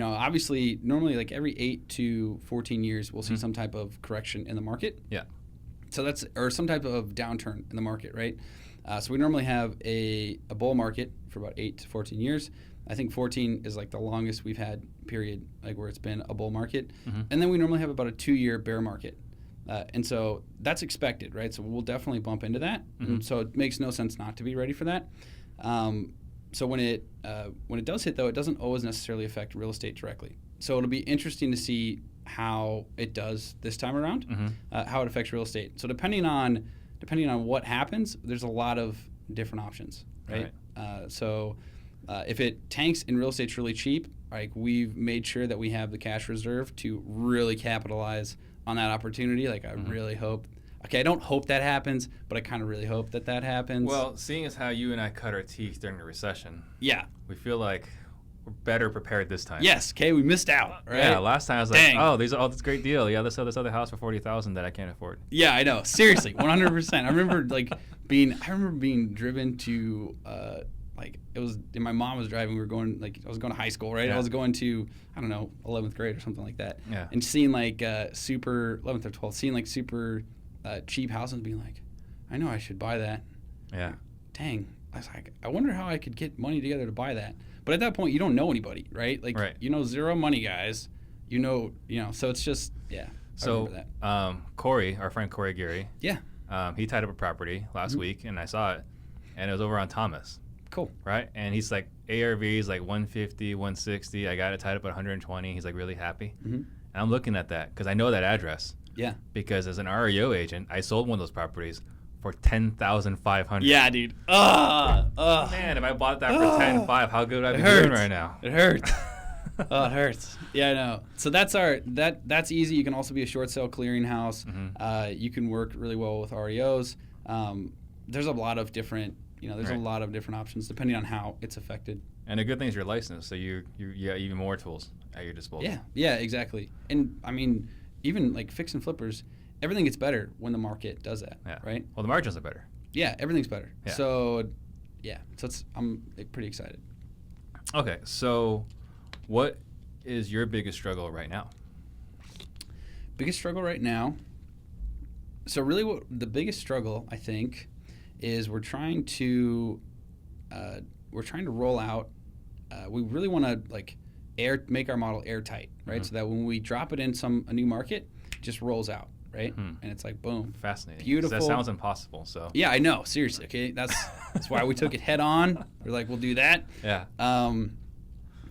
obviously, normally like every 8 to 14 years, we'll see some type of correction in the market. Yeah. So or some type of downturn in the market, right? So we normally have a bull market for about 8 to 14 years. I think 14 is like the longest we've had period, like where it's been a bull market. Mm-hmm. And then we normally have about a 2-year bear market. And so that's expected, right? So we'll definitely bump into that. Mm-hmm. And so it makes no sense not to be ready for that. So when it does hit, though, it doesn't always necessarily affect real estate directly. So it'll be interesting to see how it does this time around, how it affects real estate. So depending on what happens, there's a lot of different options, right? So if it tanks and real estate's really cheap, like we've made sure that we have the cash reserve to really capitalize on that opportunity. Like I really hope. Okay, I don't hope that happens, but I kind of really hope that happens. Well, seeing as how you and I cut our teeth during the recession, yeah, we feel like we're better prepared this time. Yes, okay, we missed out, right? Yeah, last time I was Dang. like, oh, these are all this great deal. Yeah, let's sell this other house for $40,000 that I can't afford. Yeah, I know. Seriously, 100%. I remember being driven to like it was. And my mom was driving. We were going I was going to high school, right? Yeah. I was going to 11th grade or something like that. Yeah. And seeing like super 11th or 12th, seeing like super cheap houses, and being like, I know I should buy that. Yeah. Dang. I was like, I wonder how I could get money together to buy that. But at that point, you don't know anybody, right? Like, zero money guys. So it's just, yeah. So Corey, our friend Corey Geary, yeah, he tied up a property last week, and I saw it, and it was over on Thomas. Cool. Right? And he's like, ARV's like 150, 160. I got it tied up at 120. He's like really happy. And I'm looking at that because I know that address. Yeah. Because as an REO agent, I sold one of those properties for $10,500. Yeah, dude. Man, if I bought that for $10,500, how good would I be doing right now? It hurts. Oh, it hurts. Yeah, I know. So that's that's easy. You can also be a short sale clearinghouse. You can work really well with REOs. There's a lot of different, a lot of different options depending on how it's affected. And the good thing is you're licensed, so you have even more tools at your disposal. Yeah, exactly. And I mean, even like fix and flippers, everything gets better when the market does that, right? Well, the margins are better. Yeah, everything's better. Yeah. So, I'm pretty excited. Okay, so what is your biggest struggle right now? Biggest struggle right now? So really what the biggest struggle, I think, is we're trying to roll out, we really want to make our model airtight, right? So that when we drop it in a new market, it just rolls out. Right, and it's like boom, fascinating. Beautiful. That sounds impossible. So yeah, I know. Seriously, okay, that's why we took it head on. We're like, we'll do that. Yeah.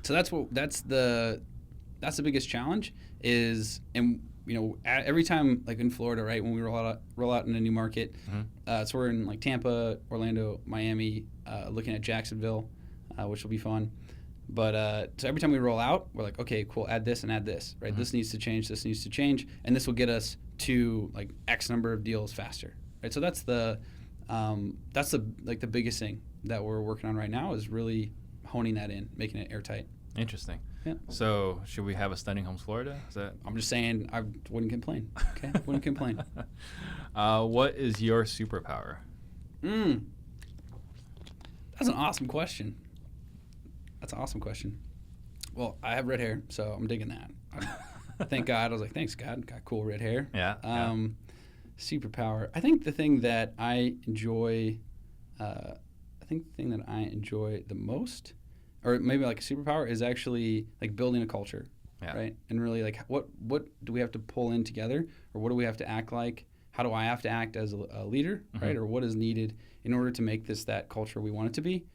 So that's the biggest challenge is, and every time like in Florida, right, when we roll out in a new market, so we're in like Tampa, Orlando, Miami, looking at Jacksonville, which will be fun. But so every time we roll out, we're like, okay, cool, add this and add this, right? This needs to change, and this will get us to like X number of deals faster, right? So that's the biggest thing that we're working on right now is really honing that in, making it airtight. Interesting. Yeah. So should we have a Stunning Homes Florida? Is that? I'm just saying, I wouldn't complain. Okay, wouldn't complain. What is your superpower? That's an awesome question. Well, I have red hair, so I'm digging that. Thank God. I was like, thanks, God. Got cool red hair. Yeah. Superpower. I think the thing that I enjoy, the most, or maybe like a superpower, is actually like building a culture, right? And really like what do we have to pull in together, or what do we have to act like? How do I have to act as a leader, right? Or what is needed in order to make this that culture we want it to be,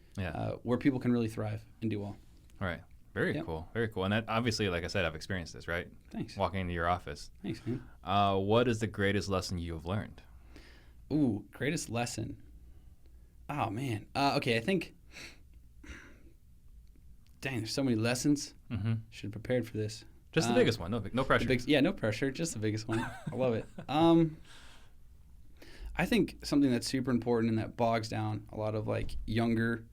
where people can really thrive and do well. Right. Very cool. Very cool. And that obviously, like I said, I've experienced this, right? Thanks. Walking into your office. Thanks, man. What is the greatest lesson you have learned? Ooh, greatest lesson. Oh, man. Okay, I think, dang, there's so many lessons. Should have prepared for this. Just the biggest one. No pressure. No pressure. Just the biggest one. I love it. I think something that's super important and that bogs down a lot of like younger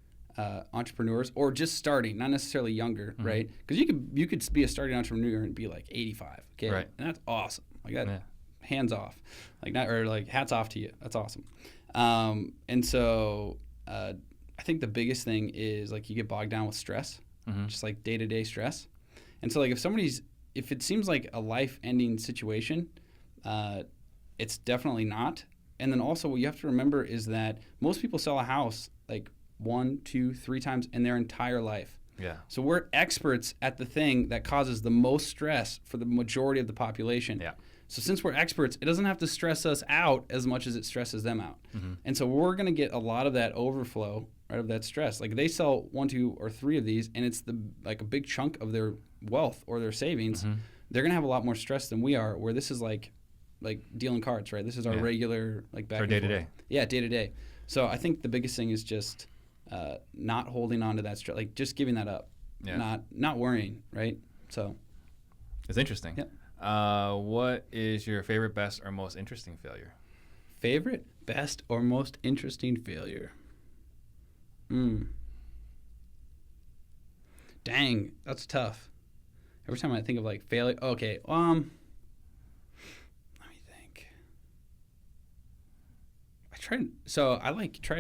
entrepreneurs, or just starting, not necessarily younger, right? Because you could be a starting entrepreneur and be like 85, okay, right? And that's awesome. Like that, hands off, hats off to you. That's awesome. And so I think the biggest thing is like you get bogged down with stress, just like day-to-day stress. And so like if it seems like a life-ending situation, it's definitely not. And then also what you have to remember is that most people sell a house like 1, 2, 3 times in their entire life. Yeah. So we're experts at the thing that causes the most stress for the majority of the population. Yeah. So since we're experts, it doesn't have to stress us out as much as it stresses them out. Mm-hmm. And so we're going to get a lot of that overflow, right, of that stress. Like they sell 1, 2, or 3 of these, and it's a big chunk of their wealth or their savings. Mm-hmm. They're going to have a lot more stress than we are, where this is like dealing cards, right? This is our regular back and day to forth. day. Yeah, day to day. So I think the biggest thing is just not holding on to that stress, like just giving that up, not worrying, right? So it's interesting. Yep. What is your favorite, best, or most interesting failure? Favorite, best, or most interesting failure? Dang, that's tough. Every time I think of failure, okay, let me think. I try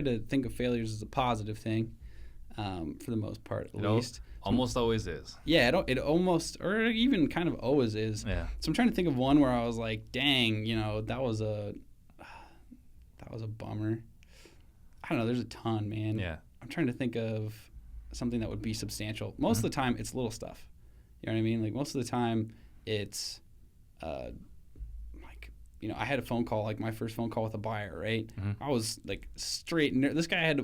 to think of failures as a positive thing, for the most part, at least. Almost always is. Yeah, it almost, or even kind of always is. Yeah. So I'm trying to think of one where I was like, dang, that was a bummer. I don't know. There's a ton, man. Yeah. I'm trying to think of something that would be substantial. Most of the time, it's little stuff. You know what I mean? Like most of the time, it's I had a phone call, my first phone call with a buyer, right? Mm-hmm. I was straight. This guy had, a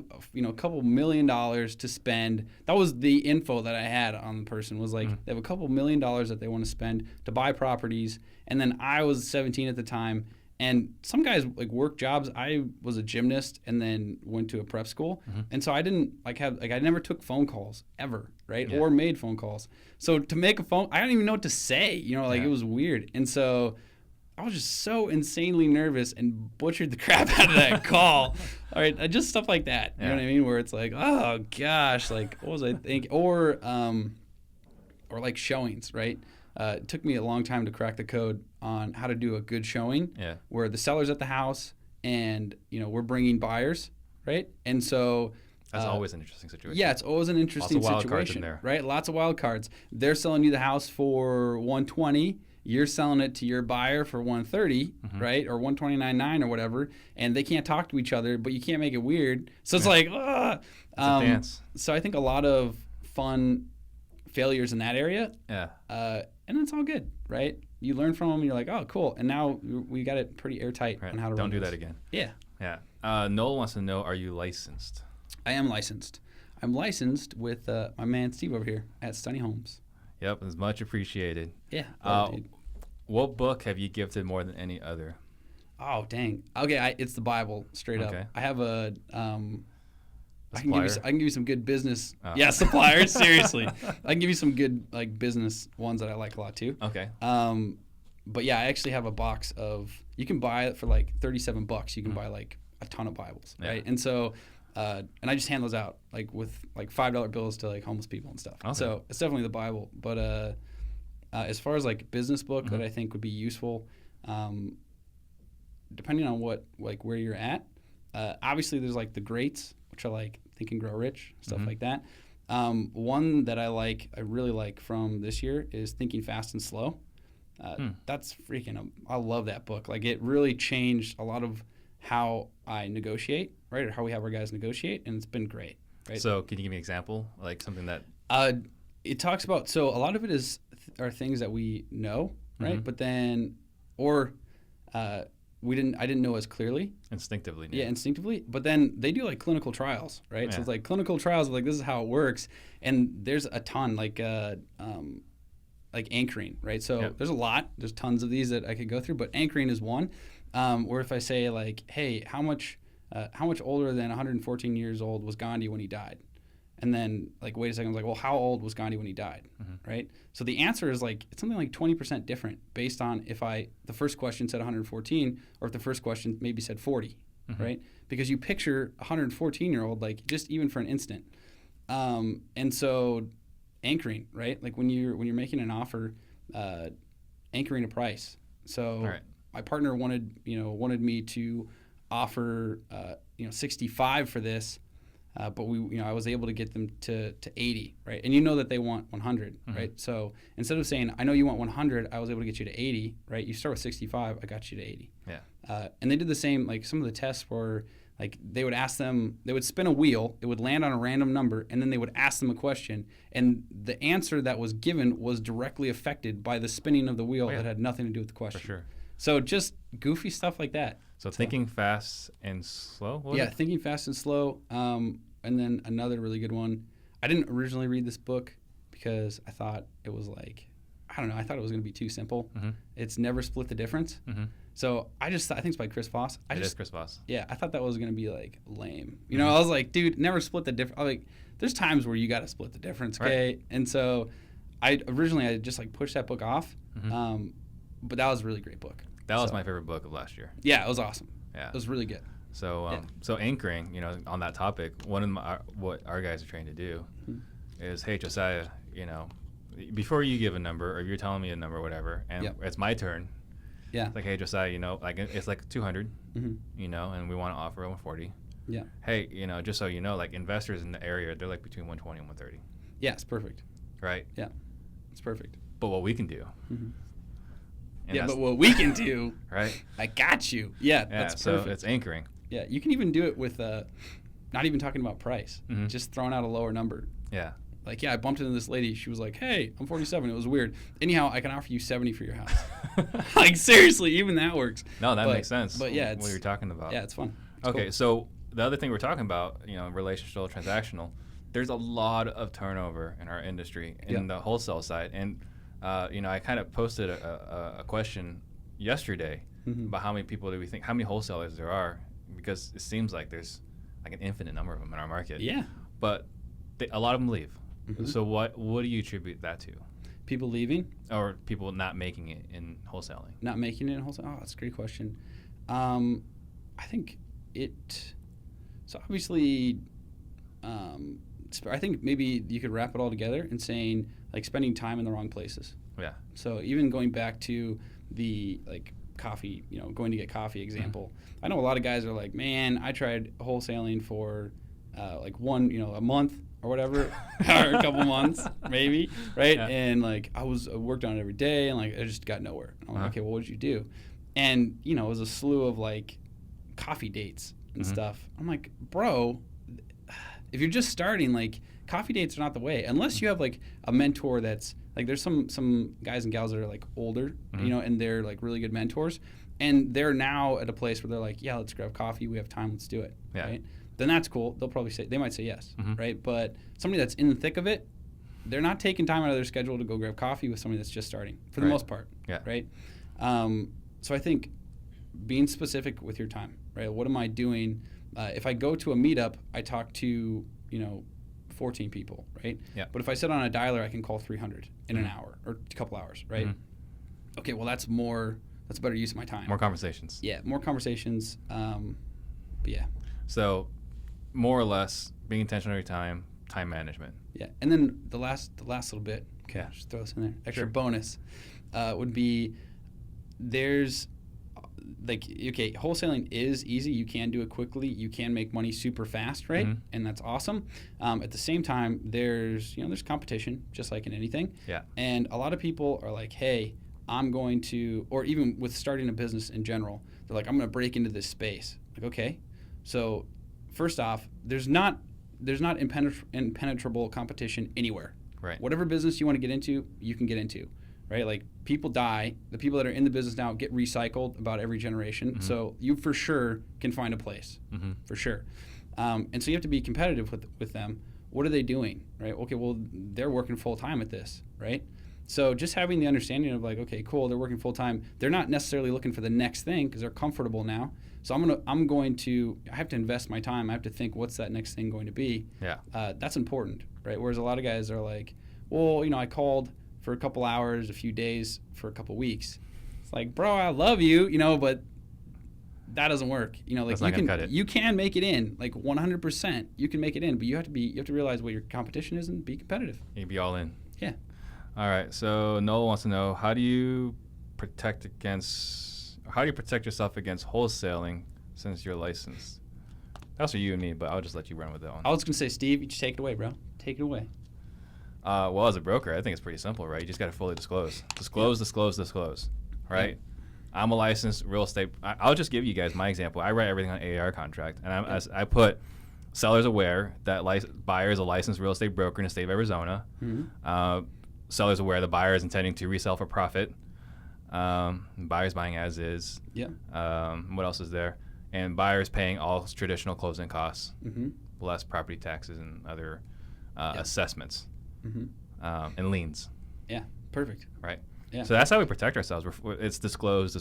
couple $1 million to spend. That was the info that I had on the person was they have a couple $1 million that they want to spend to buy properties. And then I was 17 at the time. And some guys work jobs. I was a gymnast and then went to a prep school. Mm-hmm. And so I didn't I never took phone calls ever, right? Yeah. Or made phone calls. So to make a phone, I didn't even know what to say, it was weird. And so I was just so insanely nervous and butchered the crap out of that call. All right, just stuff like that. You know what I mean? Where it's oh gosh, what was I thinking? Or showings, right? It took me a long time to crack the code on how to do a good showing. Yeah. Where the seller's at the house and we're bringing buyers, right? And so that's always an interesting situation. Yeah, it's always an interesting situation. Lots of wild cards in there, right? Lots of wild cards. They're selling you the house for $120. You're selling it to your buyer for $130, right, or $129.9 or whatever, and they can't talk to each other, but you can't make it weird. So it's it's a dance. So I think a lot of fun failures in that area. Yeah. And it's all good, right? You learn from them, and you're like, oh, cool. And now we got it pretty airtight on how to run Don't do this. that again. Yeah. Yeah. Noel wants to know, are you licensed? I am licensed. I'm licensed with my man Steve over here at Stunny Homes. Yep, it's much appreciated. Yeah. What book have you gifted more than any other? Oh, dang. Okay, it's the Bible, straight up. I have I can give you some good business. Oh. Yeah, suppliers. Seriously, I can give you some good business ones that I like a lot too. Okay. But yeah, I actually have a box of. You can buy it for $37. You can buy a ton of Bibles, right? And so, and I just hand those out with $5 bills to homeless people and stuff. Okay. So it's definitely the Bible. But as far as business book that I think would be useful, depending on where you're at, obviously there's the greats, which are Think and Grow Rich, stuff like that. One that I really like from this year is Thinking Fast and Slow. That's freaking, I love that book. It really changed a lot of how I negotiate, right? Or how we have our guys negotiate, and it's been great, right? So can you give me an example, something that? It talks about, so a lot of it are things that we know, right? But then, I didn't know as clearly. Instinctively. Yeah, instinctively. But then they do clinical trials, right? Yeah. So it's clinical trials of this is how it works. And there's a ton, anchoring, right? So there's a lot. There's tons of these that I could go through, but anchoring is one. Or if I say hey, how much older than 114 years old was Gandhi when he died? And then wait a second, I was well, how old was Gandhi when he died, right? So the answer is it's something 20% different based on if the first question said 114 or if the first question maybe said 40, right? Because you picture a 114-year-old just even for an instant. And so anchoring, right? When you're making an offer, anchoring a price. So my partner wanted me to offer 65 for this. But I was able to get them to 80, right? And that they want 100, right? So instead of saying, I know you want 100, I was able to get you to 80, right? You start with 65, I got you to 80. Yeah. And they did the same, some of the tests were like they would ask them, they would spin a wheel, it would land on a random number, and then they would ask them a question, and the answer that was given was directly affected by the spinning of the wheel that had nothing to do with the question. For sure. So just goofy stuff like that. So thinking fast and slow? What was it? Thinking fast and slow. And then another really good one. I didn't originally read this book because I thought it was like, I don't know, I thought it was going to be too simple. It's Never Split the Difference. So I think it's by Chris Voss. It is Chris Voss. Yeah, I thought that was going to be like lame. You know, I was like, dude, never split the difference. Like, there's times where you got to split the difference, okay? Right. And so I just like pushed that book off. But that was a really great book. That was my favorite book of last year. Yeah, it was awesome. Yeah. It was really good. So so anchoring, you know, on that topic, one of what our guys are trained to do is, hey, Josiah, you know, before you give a number or you're telling me a number or whatever, and it's my turn. Yeah. It's like, hey, Josiah, you know, like it's like 200, you know, and we want to offer 140. Yeah. Hey, you know, just so you know, like investors in the area, they're like between 120 and 130. Yeah, it's perfect. Right? Yeah, it's perfect. But what we can do. Yeah, but what we can do, right? I got you. Yeah, that's perfect. So it's anchoring. Yeah, you can even do it with not even talking about price, just throwing out a lower number. Yeah. Like, I bumped into this lady. She was like, hey, I'm 47. It was weird. Anyhow, I can offer you 70 for your house. Like, seriously, even that works. No, that makes sense. But yeah, what you're talking about. Yeah, it's fun. It's okay, cool. So the other thing we're talking about, you know, relational, transactional, there's a lot of turnover in our industry in the wholesale side. And, you know, I kind of posted a question yesterday about how many people do we think, how many wholesalers there are, because it seems like there's like an infinite number of them in our market. Yeah. But a lot of them leave. So what do you attribute that to? People leaving? Or people not making it in wholesaling? Not making it in wholesaling? Oh, that's a great question. I think so obviously, I think maybe you could wrap it all together in saying, like, spending time in the wrong places. Yeah. So even going back to the, like, coffee, you know, going to get coffee example, I know a lot of guys are like, man, I tried wholesaling for like a month or whatever, or a couple months maybe, right? Yeah. And like I worked on it every day, and like I just got nowhere. I'm like, okay, well, what did you do? And you know, it was a slew of like coffee dates and stuff. I'm like, bro, if you're just starting, like coffee dates are not the way unless you have like a mentor that's like, there's some guys and gals that are like older, you know, and they're like really good mentors, and they're now at a place where they're like, yeah, let's grab coffee, we have time, let's do it, right? Then that's cool. They might say yes, right? But somebody that's in the thick of it, they're not taking time out of their schedule to go grab coffee with somebody that's just starting, for the most part, right? So I think being specific with your time, right? What am I doing? If I go to a meetup, I talk to, 14 people, right? Yeah. But if I sit on a dialer, I can call 300 in an hour or a couple hours, right? Okay, well, that's a better use of my time. More conversations. Yeah, more conversations. But yeah. So more or less being intentional with your time management. Yeah. And then the last little bit, okay, just throw this in there. Extra bonus would be there's wholesaling is easy. You can do it quickly. You can make money super fast, right? And that's awesome. At the same time, there's competition, just like in anything. Yeah. And a lot of people are like, hey, I'm going to, or even with starting a business in general, they're like, I'm going to break into this space. Like, okay. So first off, there's not impenetrable competition anywhere. Right. Whatever business you want to get into, you can get into. Right? Like, people die. The people that are in the business now get recycled about every generation. So you for sure can find a place, for sure. And so you have to be competitive with them. What are they doing? Right? Okay, well, they're working full time at this, right? So just having the understanding of like, okay, cool, they're working full time. They're not necessarily looking for the next thing because they're comfortable now. So I have to invest my time. I have to think, what's that next thing going to be? Yeah. That's important, right? Whereas a lot of guys are like, well, I called for a couple hours, a few days, for a couple weeks. It's like, bro, I love you, but that doesn't work. Like, you can make it in, like 100%. You can make it in, but you have to realize what your competition is and be competitive. You can be all in. Yeah. All right. So Noel wants to know, how do you protect yourself against wholesaling since you're licensed? That's for you and me, but I'll just let you run with that one. I was gonna say, Steve, you just take it away, bro. Take it away. Well, as a broker, I think it's pretty simple, right? You just got to fully disclose, disclose, right? I'm a licensed real estate. I'll just give you guys my example. I write everything on AAR contract, and I put sellers aware that buyer is a licensed real estate broker in the state of Arizona. Sellers aware the buyer is intending to resell for profit. Buyers buying as is. Yeah. What else is there? And buyers paying all traditional closing costs, less property taxes and other assessments and liens. Yeah. Perfect. Right. Yeah. So that's how we protect ourselves. It's disclose.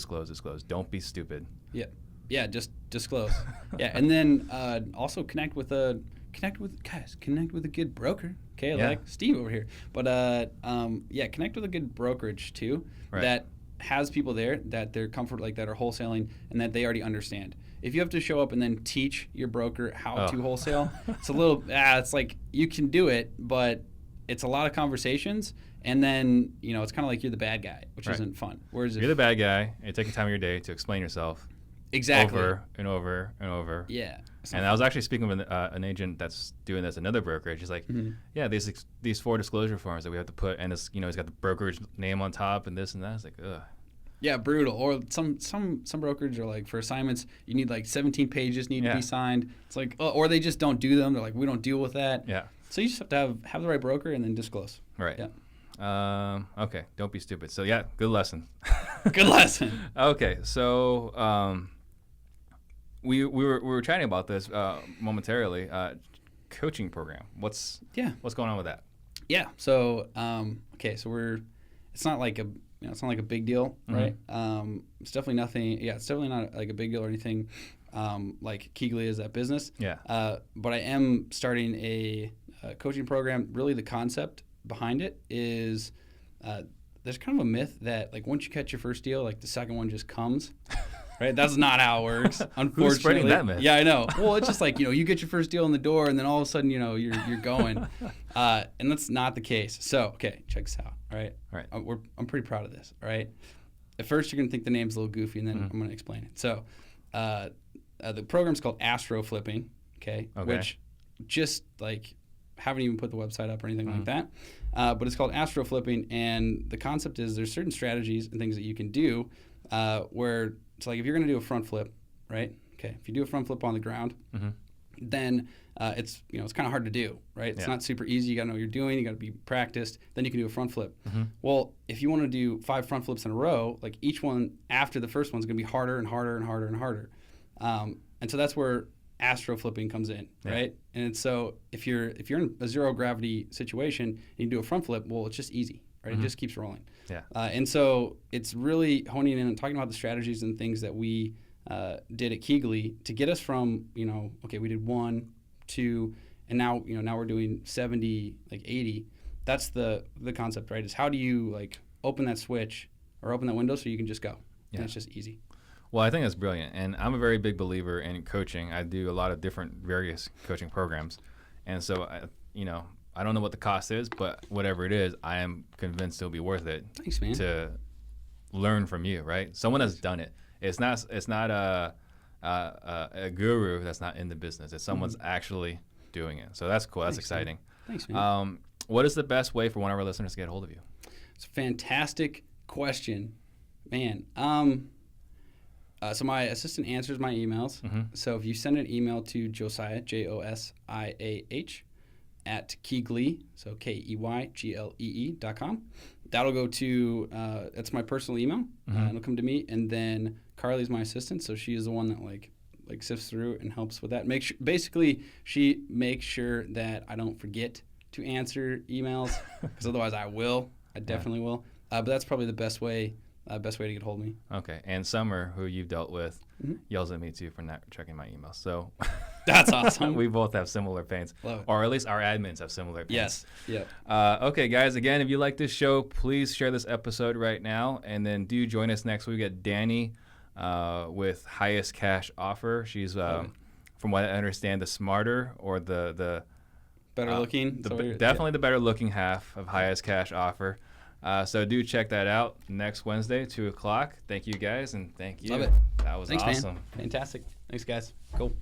Don't be stupid. Yeah. Yeah. Just disclose. Yeah. And then also connect with a good broker. Okay. Yeah. Like Steve over here. But connect with a good brokerage too. Right. That has people there that they're that are wholesaling and that they already understand. If you have to show up and then teach your broker how to wholesale, it's a little, it's like you can do it, but it's a lot of conversations. And then, it's kind of like you're the bad guy, which isn't fun. Whereas you're the bad guy, you're taking time of your day to explain yourself. Exactly. Over and over and over. Yeah. And I was actually speaking with an agent that's doing this, another brokerage. He's like, yeah, these 4 disclosure forms that we have to put, and it's, he's got the brokerage name on top and this and that. It's like, ugh. Yeah, brutal. Or some brokerages are like, for assignments, you need like 17 pages need to be signed. It's like, or they just don't do them. They're like, we don't deal with that. Yeah. So you just have to have the right broker and then disclose. Right. Yeah. Okay. Don't be stupid. So yeah, good lesson. Good lesson. Okay. So we were chatting about this momentarily. Coaching program. What's going on with that? Yeah. So so it's not like a big deal, right? It's definitely nothing. Yeah, it's definitely not like a big deal or anything. Like KeyGlee is that business. Yeah. But I am starting a coaching program. Really, the concept behind it is there's kind of a myth that like once you catch your first deal, like the second one just comes. Right, that's not how it works. Unfortunately, who's spreading that myth? Yeah, I know. Well, it's just like you get your first deal in the door, and then all of a sudden, you're going, and that's not the case. So, okay, check this out. All right, I'm pretty proud of this. All right, at first you're gonna think the name's a little goofy, and then I'm gonna explain it. So, the program's called Astro Flipping. Okay, which just like haven't even put the website up or anything like that, but it's called Astro Flipping, and the concept is there's certain strategies and things that you can do where. So like if you're going to do a front flip, right? Okay, if you do a front flip on the ground, then it's it's kind of hard to do, right? It's not super easy. You got to know what you're doing. You got to be practiced. Then you can do a front flip. Well, if you want to do 5 front flips in a row, like each one after the first one's going to be harder and harder and harder and harder. And so that's where astro flipping comes in, right? And so if you're in a zero gravity situation and you do a front flip, well, it's just easy, right? It just keeps rolling. Yeah. And so it's really honing in and talking about the strategies and things that we did at KeyGlee to get us from, okay, we did 1, 2, and now, now we're doing 70, like 80. That's the concept, right? Is how do you like open that switch or open that window so you can just go? Yeah. And it's just easy. Well, I think that's brilliant. And I'm a very big believer in coaching. I do a lot of various coaching programs. And so, I don't know what the cost is, but whatever it is, I am convinced it'll be worth it. Thanks, man. To learn from you, right? Someone has done it. It's not a guru that's not in the business. It's someone's actually doing it. So that's cool. That's exciting. Man. Thanks, man. What is the best way for one of our listeners to get a hold of you? It's a fantastic question, man. So my assistant answers my emails. So if you send an email to Josiah, Josiah, at KeyGlee, so KeyGlee.com. That'll go to, that's my personal email. It'll come to me. And then Carly's my assistant, so she is the one that like sifts through and helps with that. Basically, she makes sure that I don't forget to answer emails, because otherwise I will. I definitely will. But that's probably the best way to get hold of me. Okay. And Summer, who you've dealt with, yells at me too for not checking my emails. So that's awesome. We both have similar pains, or at least our admins have similar pains. Yes. Yeah. Okay, guys. Again, if you like this show, please share this episode right now, and then do join us next week. We got Danny with Highest Cash Offer. She's, from what I understand, the smarter or the better looking. Definitely the better looking half of Highest Cash Offer. So do check that out next Wednesday, 2:00. Thank you guys, and thank you. Love it. That was Thanks, awesome. Man. Fantastic. Thanks, guys. Cool.